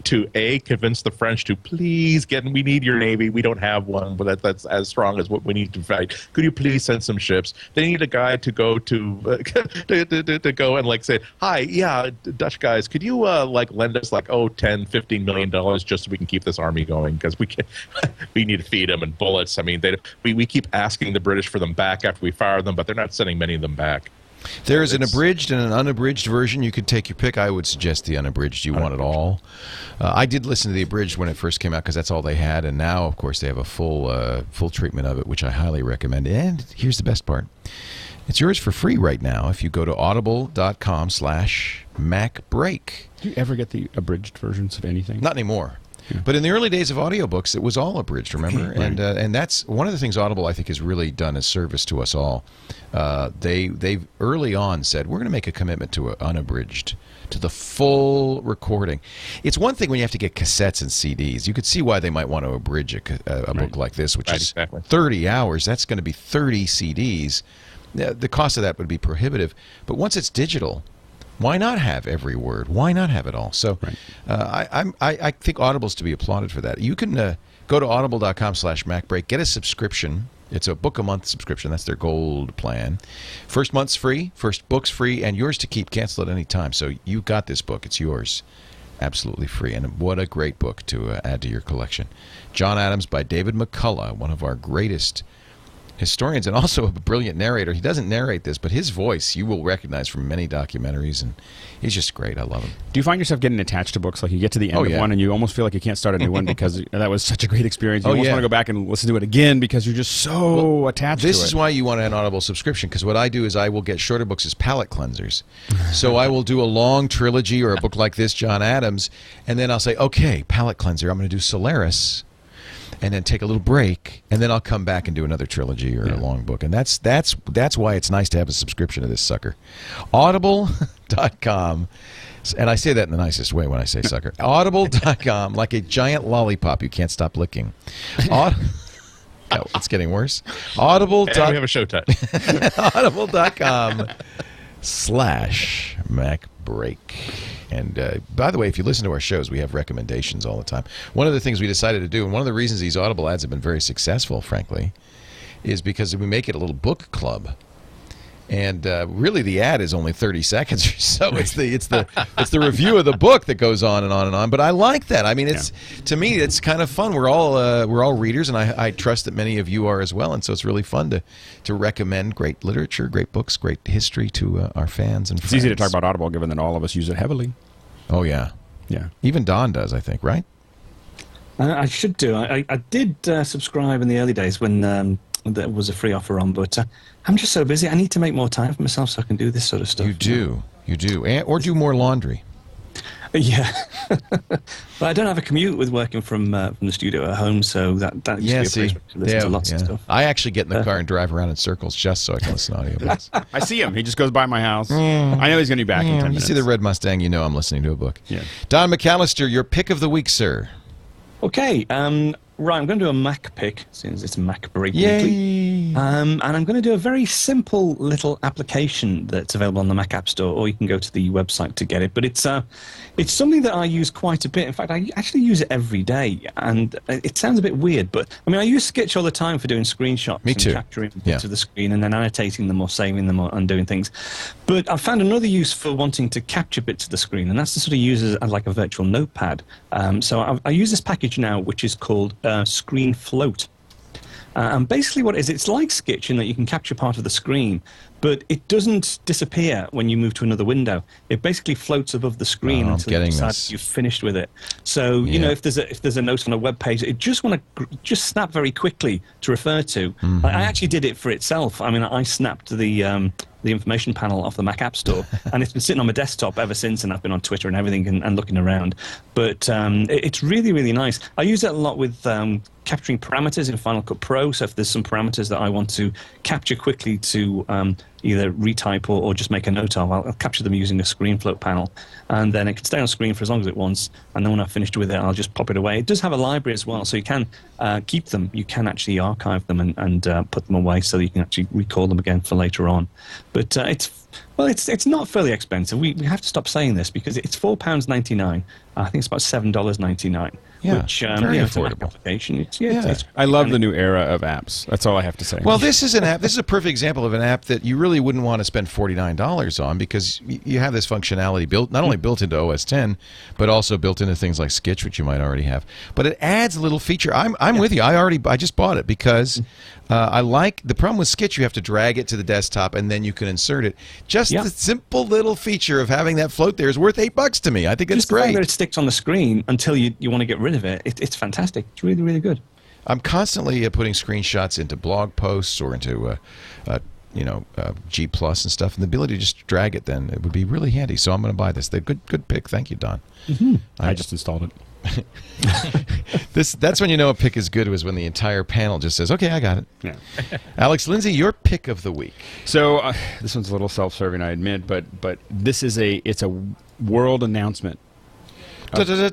convince the French to please we need your navy. We don't have one, but that's as strong as what we need to fight. Could you please send some ships? They need a guy to go to go and like say, hi, yeah, Dutch guys, could you lend us $10-15 million just so we can keep this army going, because we need to feed them and bullets. I mean, we keep asking the British for them back after we fire them, but they're not sending many of them back. There is an abridged and an unabridged version. You could take your pick. I would suggest the unabridged. You want it all. I did listen to the abridged when it first came out because that's all they had, and now, of course, they have a full treatment of it, which I highly recommend. And here's the best part. It's yours for free right now if you go to audible.com/MacBreak. Do you ever get the abridged versions of anything? Not anymore. Yeah. But in the early days of audiobooks, it was all abridged, remember? Right. And that's one of the things Audible, I think, has really done a service to us all. They early on said, we're going to make a commitment to unabridged, to the full recording. It's one thing when you have to get cassettes and CDs. You could see why they might want to abridge a book like this, which is 30 hours. That's going to be 30 CDs. The cost of that would be prohibitive. But once it's digital, Why not have every word? Why not have it all? So I think Audible's to be applauded for that. You can go to audible.com/MacBreak, get a subscription. It's a book a month subscription. That's their gold plan. First month's free, first book's free, and yours to keep. Cancel at any time. So you got this book. It's yours. Absolutely free. And what a great book to add to your collection. John Adams by David McCullough, one of our greatest historians and also a brilliant narrator. He doesn't narrate this, but his voice you will recognize from many documentaries, and he's just great. I love him. Do you find yourself getting attached to books? Like you get to the end of one and you almost feel like you can't start a new one because that was such a great experience. You almost want to go back and listen to it again because you're just so attached to it. This is why you want an Audible subscription, because what I do is I will get shorter books as palate cleansers. So I will do a long trilogy or a book like this, John Adams, and then I'll say, okay, palate cleanser, I'm going to do Solaris, and then take a little break, and then I'll come back and do another trilogy or a long book. And that's why it's nice to have a subscription to this sucker. Audible.com, and I say that in the nicest way when I say sucker. Audible.com, like a giant lollipop you can't stop licking. It's getting worse. Audible. We have a show time. Audible.com/MacBreak. And by the way, if you listen to our shows, we have recommendations all the time. One of the things we decided to do, and one of the reasons these Audible ads have been very successful, frankly, is because we make it a little book club. And really, the ad is only 30 seconds or so. It's the review of the book that goes on and on and on. But I like that. I mean, to me, it's kind of fun. We're all readers, and I trust that many of you are as well. And so it's really fun to recommend great literature, great books, great history to our fans and friends. It's easy to talk about Audible, given that all of us use it heavily. Oh yeah. Even Don does, I think, right? I should do. I did subscribe in the early days when there was a free offer on, but I'm just so busy. I need to make more time for myself so I can do this sort of stuff. You do. Or do more laundry. Yeah. But I don't have a commute with working from the studio at home, so that used to be a place to listen to lots of stuff. I actually get in the car and drive around in circles just so I can listen to audiobooks. I see him. He just goes by my house. I know he's going to be back in 10 minutes. You see the red Mustang, you know I'm listening to a book. Yeah. Don McAllister, your pick of the week, sir. Okay. Right, I'm going to do a Mac pick, since it's a MacBreak Yay! Weekly. And I'm going to do a very simple little application that's available on the Mac App Store, or you can go to the website to get it. But it's something that I use quite a bit. In fact, I actually use it every day. And it sounds a bit weird, but I mean, I use Sketch all the time for doing screenshots. Me too. And capturing bits of the screen and then annotating them or saving them and doing things. But I've found another use for wanting to capture bits of the screen, and that's to sort of use it as like a virtual notepad. So I use this package now, which is called Screen Float. And basically what it is, it's like Sketch in that you can capture part of the screen, but it doesn't disappear when you move to another window. It basically floats above the screen until you decide you've finished with it. So, you know, if there's a note on a web page, it just want to just snap very quickly to refer to. I actually did it for itself. I mean, I snapped the information panel off the Mac App Store, and it's been sitting on my desktop ever since, and I've been on Twitter and everything and looking around. But it's really, really nice. I use it a lot with capturing parameters in Final Cut Pro, so if there's some parameters that I want to capture quickly to either retype or just make a note of, I'll capture them using a screen float panel, and then it can stay on screen for as long as it wants, and then when I've finished with it, I'll just pop it away. It does have a library as well, so you can keep them. You can actually archive them and put them away so that you can actually recall them again for later on. But it's not fairly expensive. We have to stop saying this because it's £4.99. I think it's about $7.99. Yeah, which very it's a affordable. Mac application. I love the new era of apps. That's all I have to say. Well, this is an app. This is a perfect example of an app that you really wouldn't want to spend $49 on, because you have this functionality built, not only built into OS X, but also built into things like Sketch, which you might already have. But it adds a little feature. I'm with you. I just bought it because I like the problem with Sketch. You have to drag it to the desktop and then you can insert it. Just the simple little feature of having that float there is worth $8 to me. I think it's great. great. That it sticks on the screen until you want to get rid of it. It's fantastic. It's really, really good. I'm constantly putting screenshots into blog posts or into G Plus and stuff, and the ability to just drag it then, it would be really handy. So I'm going to buy this. Good pick. Thank you, Don. I just installed it. That's when you know a pick is good, was when the entire panel just says, okay, I got it. Yeah. Alex Lindsay, your pick of the week. So this one's a little self-serving, I admit, but this is it's a world announcement. So if you go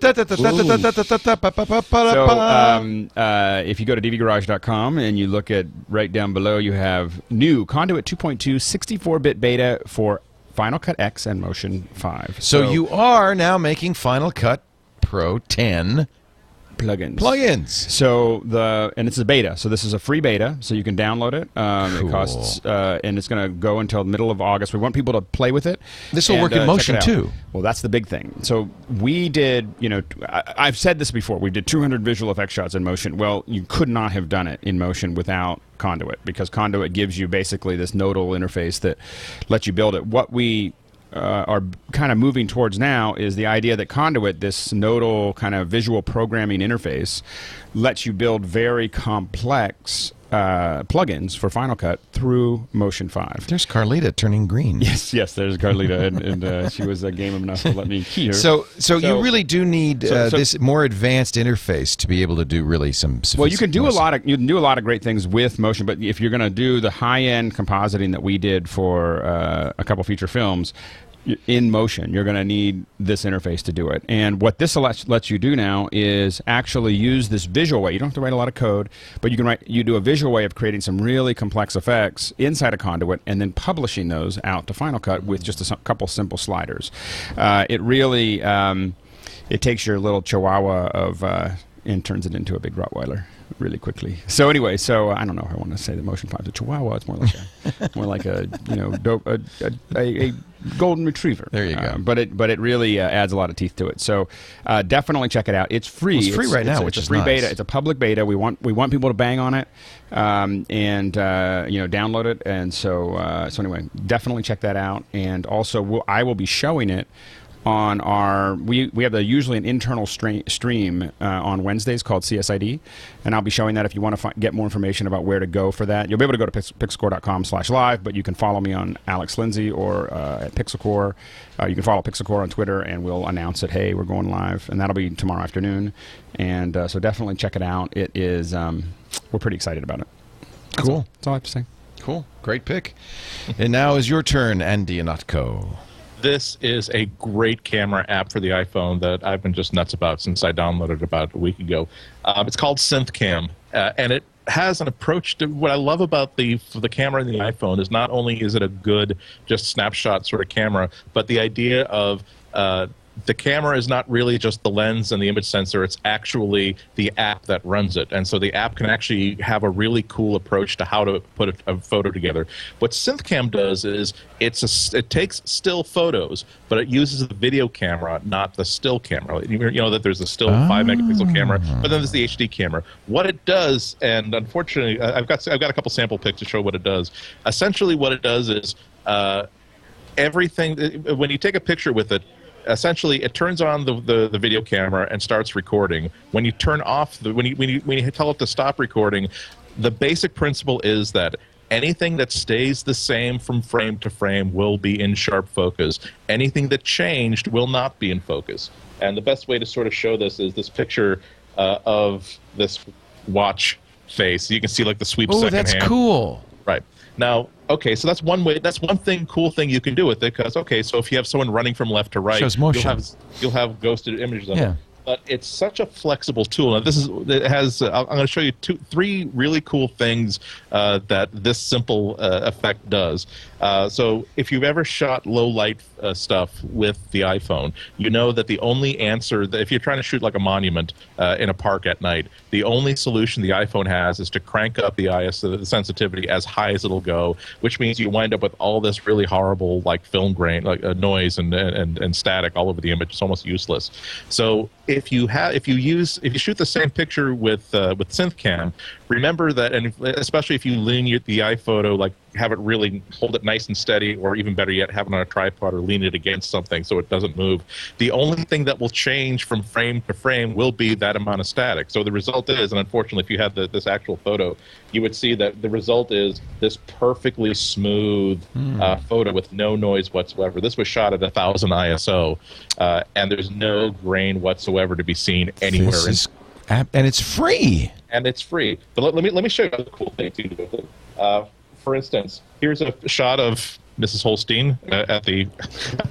to dvgarage.com and you look at right down below, you have new Conduit 2.2 64-bit beta for Final Cut X and Motion 5. So you are now making Final Cut Pro 10 plugins. So and it's a beta. So this is a free beta, so you can download it. Cool. It costs, and it's going to go until the middle of August. We want people to play with it. This will work in Motion too. Well, that's the big thing. So we did, I've said this before. We did 200 visual effects shots in Motion. Well, you could not have done it in Motion without Conduit, because Conduit gives you basically this nodal interface that lets you build it. What we are kind of moving towards now is the idea that Conduit, this nodal kind of visual programming interface, lets you build very complex plugins for Final Cut through Motion 5. There's Carlita turning green. Yes, there's Carlita, and she was game enough to let me key her. So you really do need this more advanced interface to be able to do really some. Well, you can do a lot of great things with Motion, but if you're going to do the high-end compositing that we did for a couple feature films in Motion, you're going to need this interface to do it. And what this lets you do now is actually use this visual way. You don't have to write a lot of code, but you do a visual way of creating some really complex effects inside a Conduit and then publishing those out to Final Cut with just a couple simple sliders. It really it takes your little chihuahua and turns it into a big Rottweiler really quickly. So anyway, I don't know if I want to say the Motion 5 is a Chihuahua. It's more like a golden retriever. There you go. But it really adds a lot of teeth to it. So definitely check it out. It's free. Well, it's free right now, which is nice. Beta. It's a public beta. We want people to bang on it and download it. And so anyway, definitely check that out. And also, I will be showing it on our we have usually an internal stream on Wednesdays called CSID, and I'll be showing that if you want to get more information about where to go for that. You'll be able to go to pixelcore.com/live, but you can follow me on Alex Lindsay or at Pixelcore. You can follow Pixelcore on Twitter, and we'll announce it. Hey, we're going live, and that'll be tomorrow afternoon. And so definitely check it out. It is we're pretty excited about it. Cool. That's all I have to say. Cool. Great pick. And now is your turn, Andy Ihnatko. This is a great camera app for the iPhone that I've been just nuts about since I downloaded it about a week ago. It's called SynthCam, and it has an approach to what I love about the camera in the iPhone is not only is it a good just snapshot sort of camera, but the idea of the camera is not really just the lens and the image sensor, it's actually the app that runs it. And so the app can actually have a really cool approach to how to put a photo together. What SynthCam does is it takes still photos, but it uses the video camera, not the still camera. You know that there's a still 5-megapixel camera, but then there's the HD camera. What it does, and unfortunately, I've got a couple sample pics to show what it does. Essentially what it does is everything, when you take a picture with it, essentially it turns on the video camera and starts recording. When you turn off when you tell it to stop recording, the basic principle is that anything that stays the same from frame to frame will be in sharp focus. Anything that changed will not be in focus. And the best way to sort of show this is this picture of this watch face. You can see like the sweep second hand. Oh, that's cool. Right. Now, okay, so that's one way. That's one cool thing you can do with it, because so if you have someone running from left to right, shows motion. You'll have ghosted images of it. But it's such a flexible tool. Now, it has. I'm going to show you three really cool things that this simple effect does. So if you've ever shot low light stuff with the iPhone, you know that the only answer, if you're trying to shoot like a monument in a park at night, the only solution the iPhone has is to crank up the sensitivity as high as it'll go, which means you wind up with all this really horrible like film grain, like noise and static all over the image. It's almost useless. So if you shoot the same picture with SynthCam, remember that, and especially if you lean the iPhoto, like have it really hold it nice and steady, or even better yet, have it on a tripod or lean it against something so it doesn't move. The only thing that will change from frame to frame will be that amount of static. So the result is, and unfortunately, if you had this actual photo, you would see that the result is this perfectly smooth photo with no noise whatsoever. This was shot at 1000 ISO, and there's no grain whatsoever to be seen anywhere. And it's free. And it's free. But let me show you another cool thing too with it. For instance, here's a shot of Mrs. Holstein at the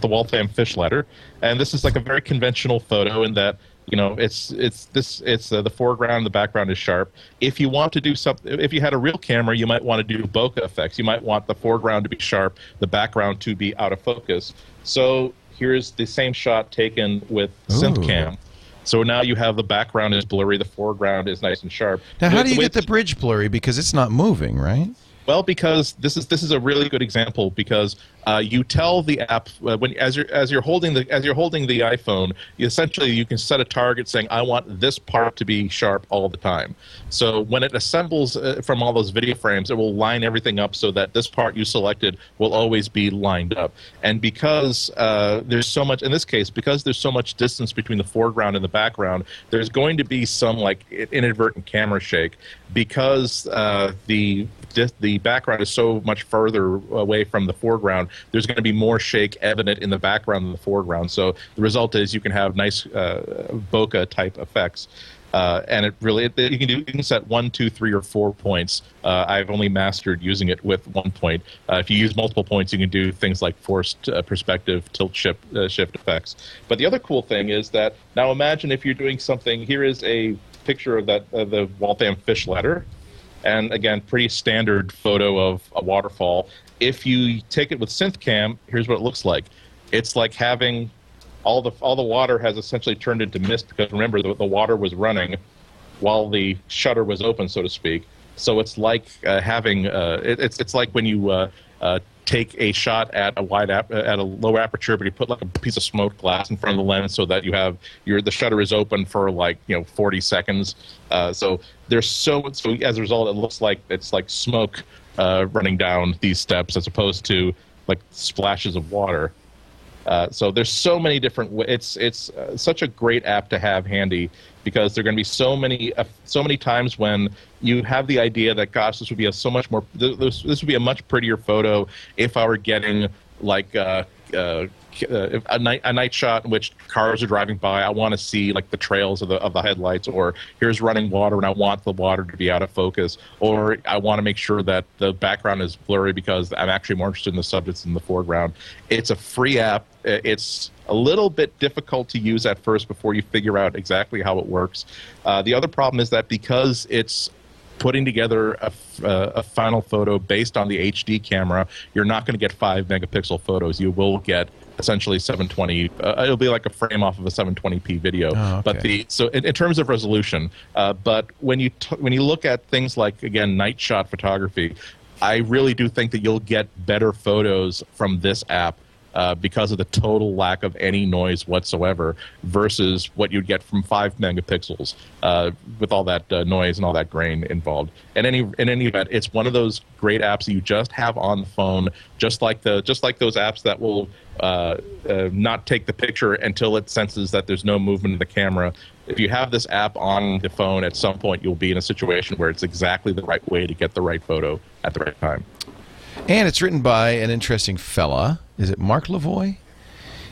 Waltham fish ladder, and this is like a very conventional photo in that It's the foreground, the background is sharp. If you want to do something, if you had a real camera, you might want to do bokeh effects. You might want the foreground to be sharp, the background to be out of focus. So here's the same shot taken with SynthCam. So now you have the background is blurry, the foreground is nice and sharp. Now, how do you get the bridge blurry? Because it's not moving, right? Well, because this is a really good example, because you tell the app as you're holding the iPhone, you can set a target saying, I want this part to be sharp all the time. So when it assembles from all those video frames, it will line everything up so that this part you selected will always be lined up. And because there's so much, in this case, because there's so much distance between the foreground and the background, there's going to be some inadvertent camera shake, because the background is so much further away from the foreground. There's going to be more shake evident in the background than the foreground. So the result is you can have nice bokeh type effects. And you can set 1, 2, 3, or 4 points. I've only mastered using it with 1 point. If you use multiple points, you can do things like forced perspective, tilt shift effects. But the other cool thing is that now imagine if you're doing something. Here is a picture of the Waltham fish ladder. And again, pretty standard photo of a waterfall. If you take it with SynthCam, here's what it looks like. It's like having all the water has essentially turned into mist, because remember the water was running while the shutter was open, so to speak. So it's like having it's like when you take a shot at a low aperture, but you put like a piece of smoked glass in front of the lens so that you have the shutter is open for 40 seconds. So as a result, it looks like it's like smoke running down these steps as opposed to like splashes of water. So there's so many different. It's such a great app to have handy, because there are going to be so many times when you have the idea that, gosh, this would be this would be a much prettier photo if I were getting like a night shot in which cars are driving by. I want to see like the trails of the headlights, or here's running water and I want the water to be out of focus, or I want to make sure that the background is blurry because I'm actually more interested in the subjects in the foreground. It's a free app. It's a little bit difficult to use at first before you figure out exactly how it works. The other problem is that because it's putting together a final photo based on the HD camera, you're not going to get 5 megapixel photos. You will get essentially 720. It'll be like a frame off of a 720p video. Oh, okay. But so in terms of resolution, but when you look at things like, again, night shot photography, I really do think that you'll get better photos from this app because of the total lack of any noise whatsoever versus what you'd get from 5 megapixels with all that noise and all that grain involved. In any event, it's one of those great apps that you just have on the phone, just like those apps that will not take the picture until it senses that there's no movement in the camera. If you have this app on the phone, at some point you'll be in a situation where it's exactly the right way to get the right photo at the right time. And it's written by an interesting fella. Is it Mark Lavoie?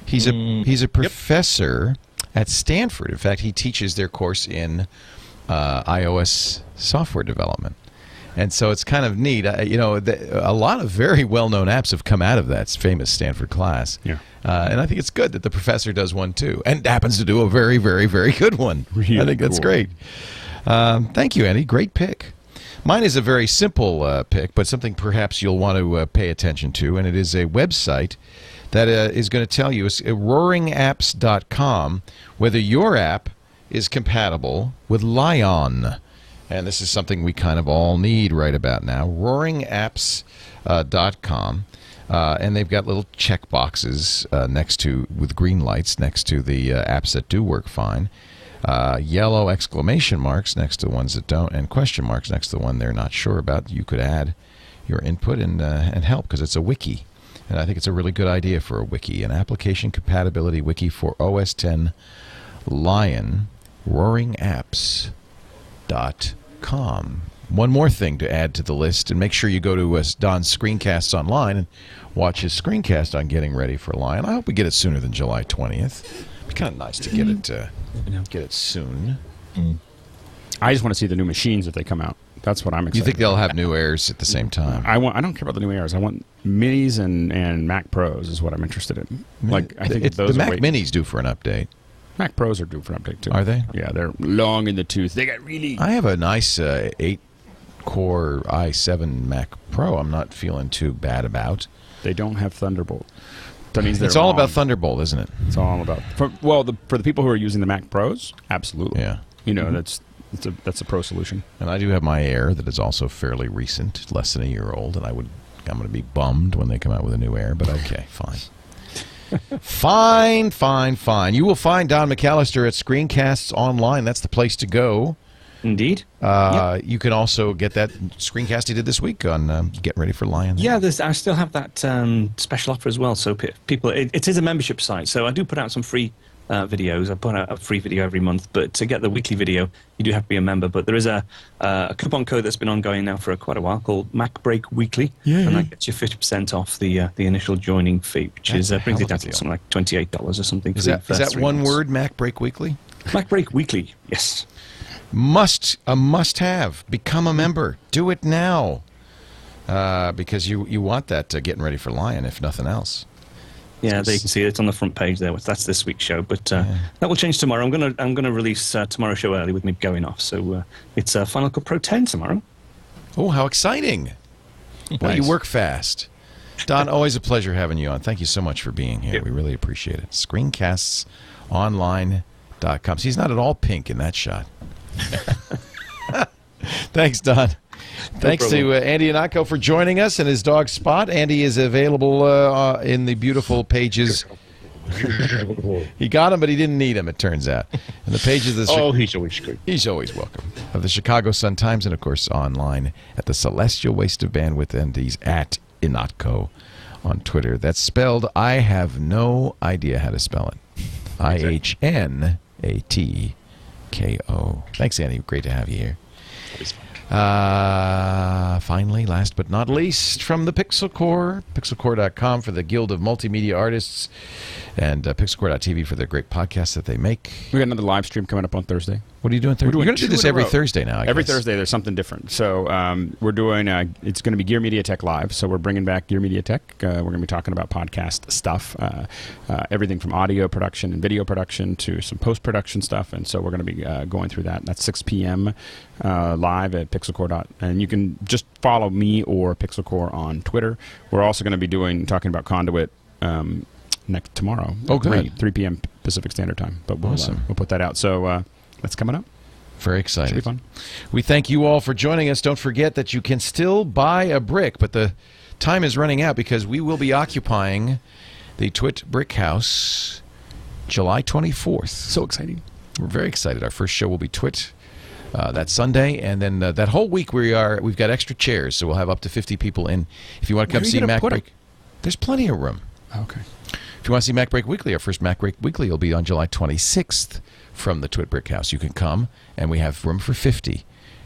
He's a professor at Stanford. In fact, he teaches their course in iOS software development. And so it's kind of neat. A lot of very well-known apps have come out of that famous Stanford class. Yeah. And I think it's good that the professor does one too, and happens to do a very, very, very good one. Really I think that's great. Thank you, Andy. Great pick. Mine is a very simple pick, but something perhaps you'll want to pay attention to, and it is a website that is going to tell you, it's roaringapps.com, whether your app is compatible with Lion. And this is something we kind of all need right about now, roaringapps.com. And they've got little check boxes with green lights next to the apps that do work fine. Yellow exclamation marks next to the ones that don't, and question marks next to the one they're not sure about. You could add your input and help, because it's a wiki. And I think it's a really good idea for a wiki, an application compatibility wiki for OS X Lion, roaringapps.com. One more thing to add to the list, and make sure you go to Don's Screencasts Online and watch his screencast on getting ready for Lion. I hope we get it sooner than July 20th. It'd be kind of nice to get it soon. I just want to see the new machines if they come out. That's what I'm excited. You think they'll have new Airs at the same time? I don't care about the new Airs. I want Minis and Mac Pros is what I'm interested in. I think the Mac Minis due for an update. Mac Pros are due for an update too. Are they? Yeah, they're long in the tooth. They got really. I have a nice 8-core i7 Mac Pro. I'm not feeling too bad about. They don't have Thunderbolt. That means It's all about Thunderbolt, isn't it? It's all about. For the people who are using the Mac Pros, absolutely. Yeah. You know, that's a pro solution. And I do have my Air that is also fairly recent, less than a year old, and I'm going to be bummed when they come out with a new Air, but okay, fine. Fine. You will find Don McAllister at Screencasts Online. That's the place to go. Indeed. You can also get that screencast he did this week on Getting Ready for Lions. Yeah, I still have that special offer as well. So people, it is a membership site. So I do put out some free videos. I put out a free video every month. But to get the weekly video, you do have to be a member. But there is a coupon code that's been ongoing now for quite a while called MacBreak Weekly. And that gets you 50% off the initial joining fee, which brings it down to something like $28 or something. Is that one word, MacBreak Weekly? MacBreak Weekly, yes. A must-have. Become a member. Do it now, because you want that Getting Ready for Lion, if nothing else. Yeah, there you can see it on the front page there. That's this week's show, but that will change tomorrow. I'm gonna release tomorrow's show early with me going off, so it's Final Cut Pro 10 tomorrow. Oh, how exciting! Well, Nice. you work fast, Don. Always a pleasure having you on. Thank you so much for being here. We really appreciate it. Screencastsonline.com. See, he's not at all pink in that shot. Thanks, Don. Thanks to Andy Ihnatko for joining us and his dog Spot. Andy is available in the beautiful pages. He got him, but he didn't need him, it turns out. And the pages of the he's always good. He's always welcome. Of the Chicago Sun-Times, and of course online at the Celestial Waste of Bandwidth, and he's at Ihnatko on Twitter. That's spelled, I have no idea how to spell it. Ihnatko. Thanks, Andy. Great to have you here. Finally, last but not least, from the Pixel Corps, pixelcorps.com for the Guild of Multimedia Artists, and pixelcorps.tv for their great podcasts that they make. We got another live stream coming up on Thursday. What are you doing Thursday? We're going to do this every Thursday now, I Every guess. Thursday, there's something different. So we're doing, it's going to be Gear Media Tech Live. So we're bringing back Gear Media Tech. We're going to be talking about podcast stuff, everything from audio production and video production to some post-production stuff. And so we're going to be going through that. That's 6 p.m. Live at pixelcorps. And you can just follow me or Pixelcorps on Twitter. We're also going to be talking about Conduit tomorrow. Oh, good. 3 p.m. Pacific Standard Time. But we'll put that out. So that's coming up. Very excited. Should be fun. We thank you all for joining us. Don't forget that you can still buy a brick, but the time is running out because we will be occupying the Twit Brick House July 24th. So exciting. We're very excited. Our first show will be Twit that Sunday, and then that whole week we've got extra chairs, so we'll have up to 50 people in. If you want to come see MacBreak, there's plenty of room. Okay. If you want to see MacBreak Weekly, our first MacBreak Weekly will be on July 26th from the Twit Brick House. You can come, and we have room for 50.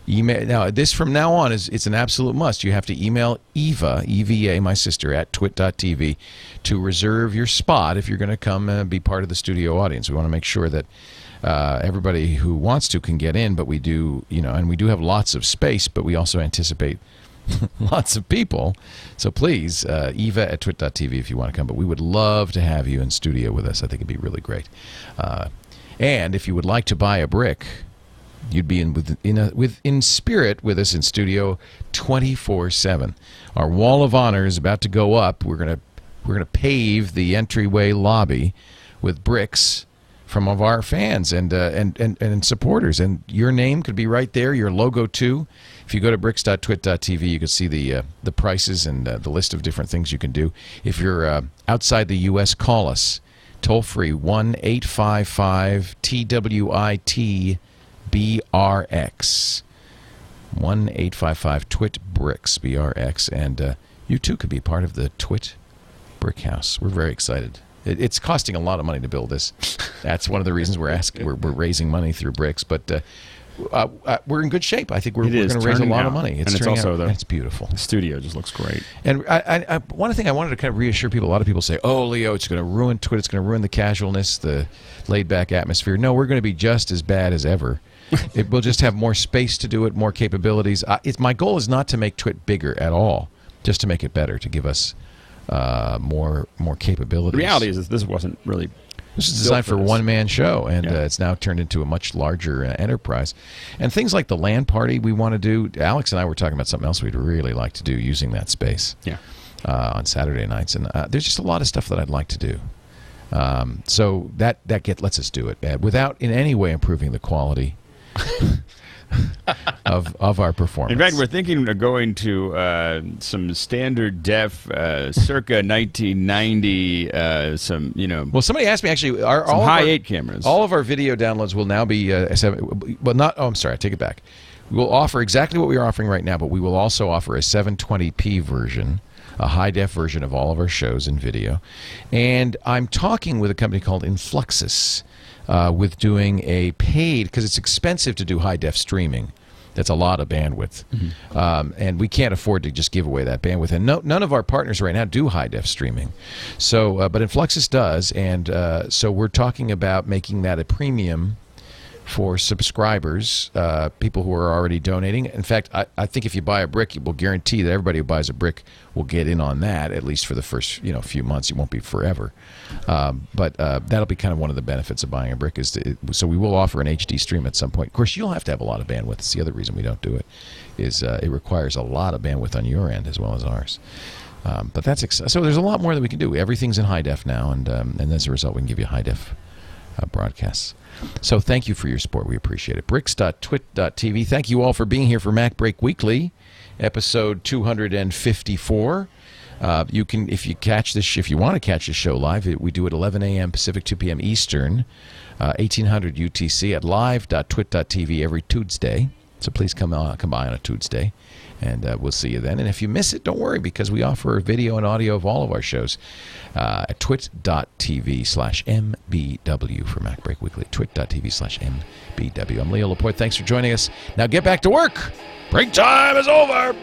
Now, this from now on it's an absolute must. You have to email Eva, EVA, my sister, at twit.tv to reserve your spot if you're going to come and be part of the studio audience. We want to make sure that everybody who wants to can get in, but we do, and we do have lots of space, but we also anticipate lots of people. So please, Eva at twit.tv if you want to come. But we would love to have you in studio with us. I think it'd be really great. And if you would like to buy a brick, you'd be in spirit with us in studio 24/7. Our wall of honor is about to go up. We're gonna pave the entryway lobby with bricks from of our fans and supporters, and your name could be right there, your logo too. If you go to bricks.twit.tv, you can see the prices and the list of different things you can do. If you're outside the U.S., call us toll free 1-855-TWIT-BRX 1-855-TWIT-BRICS BRX, and you too could be part of the Twit Brick House. We're very excited. It's costing a lot of money to build this. That's one of the reasons we're raising money through bricks, but we're in good shape. I think we're going to raise a lot of money. It's beautiful. The studio just looks great. And one thing I wanted to kind of reassure people. A lot of people say, "Oh, Leo, it's going to ruin Twit. It's going to ruin the casualness, the laid-back atmosphere." No, we're going to be just as bad as ever. We'll just have more space to do it, more capabilities. My goal is not to make Twit bigger at all, just to make it better, to give us more capabilities. The reality is this wasn't really This is designed for a one-man show, and Yeah. it's now turned into a much larger enterprise. And things like the LAN party we want to do. Alex and I were talking about something else we'd really like to do using that space on Saturday nights. And there's just a lot of stuff that I'd like to do. So that lets us do it without in any way improving the quality of our performance. In fact, we're thinking of going to some standard def, circa 1990. Well, somebody asked me actually, all high of our, 8 cameras. All of our video downloads will now be I'm sorry, I take it back. We'll offer exactly what we are offering right now, but we will also offer a 720p version, a high-def version of all of our shows in video. And I'm talking with a company called Influxus with doing a paid, because it's expensive to do high-def streaming. That's a lot of bandwidth. And we can't afford to just give away that bandwidth. And none of our partners right now do high-def streaming. So, but Influxus does, and so we're talking about making that a premium for subscribers, people who are already donating. In fact, I think if you buy a brick, we'll guarantee that everybody who buys a brick will get in on that, at least for the first few months. It won't be forever. But that'll be kind of one of the benefits of buying a brick. So we will offer an HD stream at some point. Of course, you'll have to have a lot of bandwidth. It's the other reason we don't do it, is it requires a lot of bandwidth on your end as well as ours. But so there's a lot more that we can do. Everything's in high def now, and as a result, we can give you high def broadcasts. So thank you for your support. We appreciate it. Bricks.twit.tv. Thank you all for being here for MacBreak Weekly, episode 254. You can, if you want to catch the show live, we do at 11 a.m. Pacific, 2 p.m. Eastern, 1800 UTC at live.twit.tv every Tuesday. So please come by on a Tuesday, and we'll see you then. And if you miss it, don't worry, because we offer video and audio of all of our shows at twit.tv/MBW for MacBreak Weekly. Twit.tv/MBW. I'm Leo Laporte. Thanks for joining us. Now get back to work. Break time is over.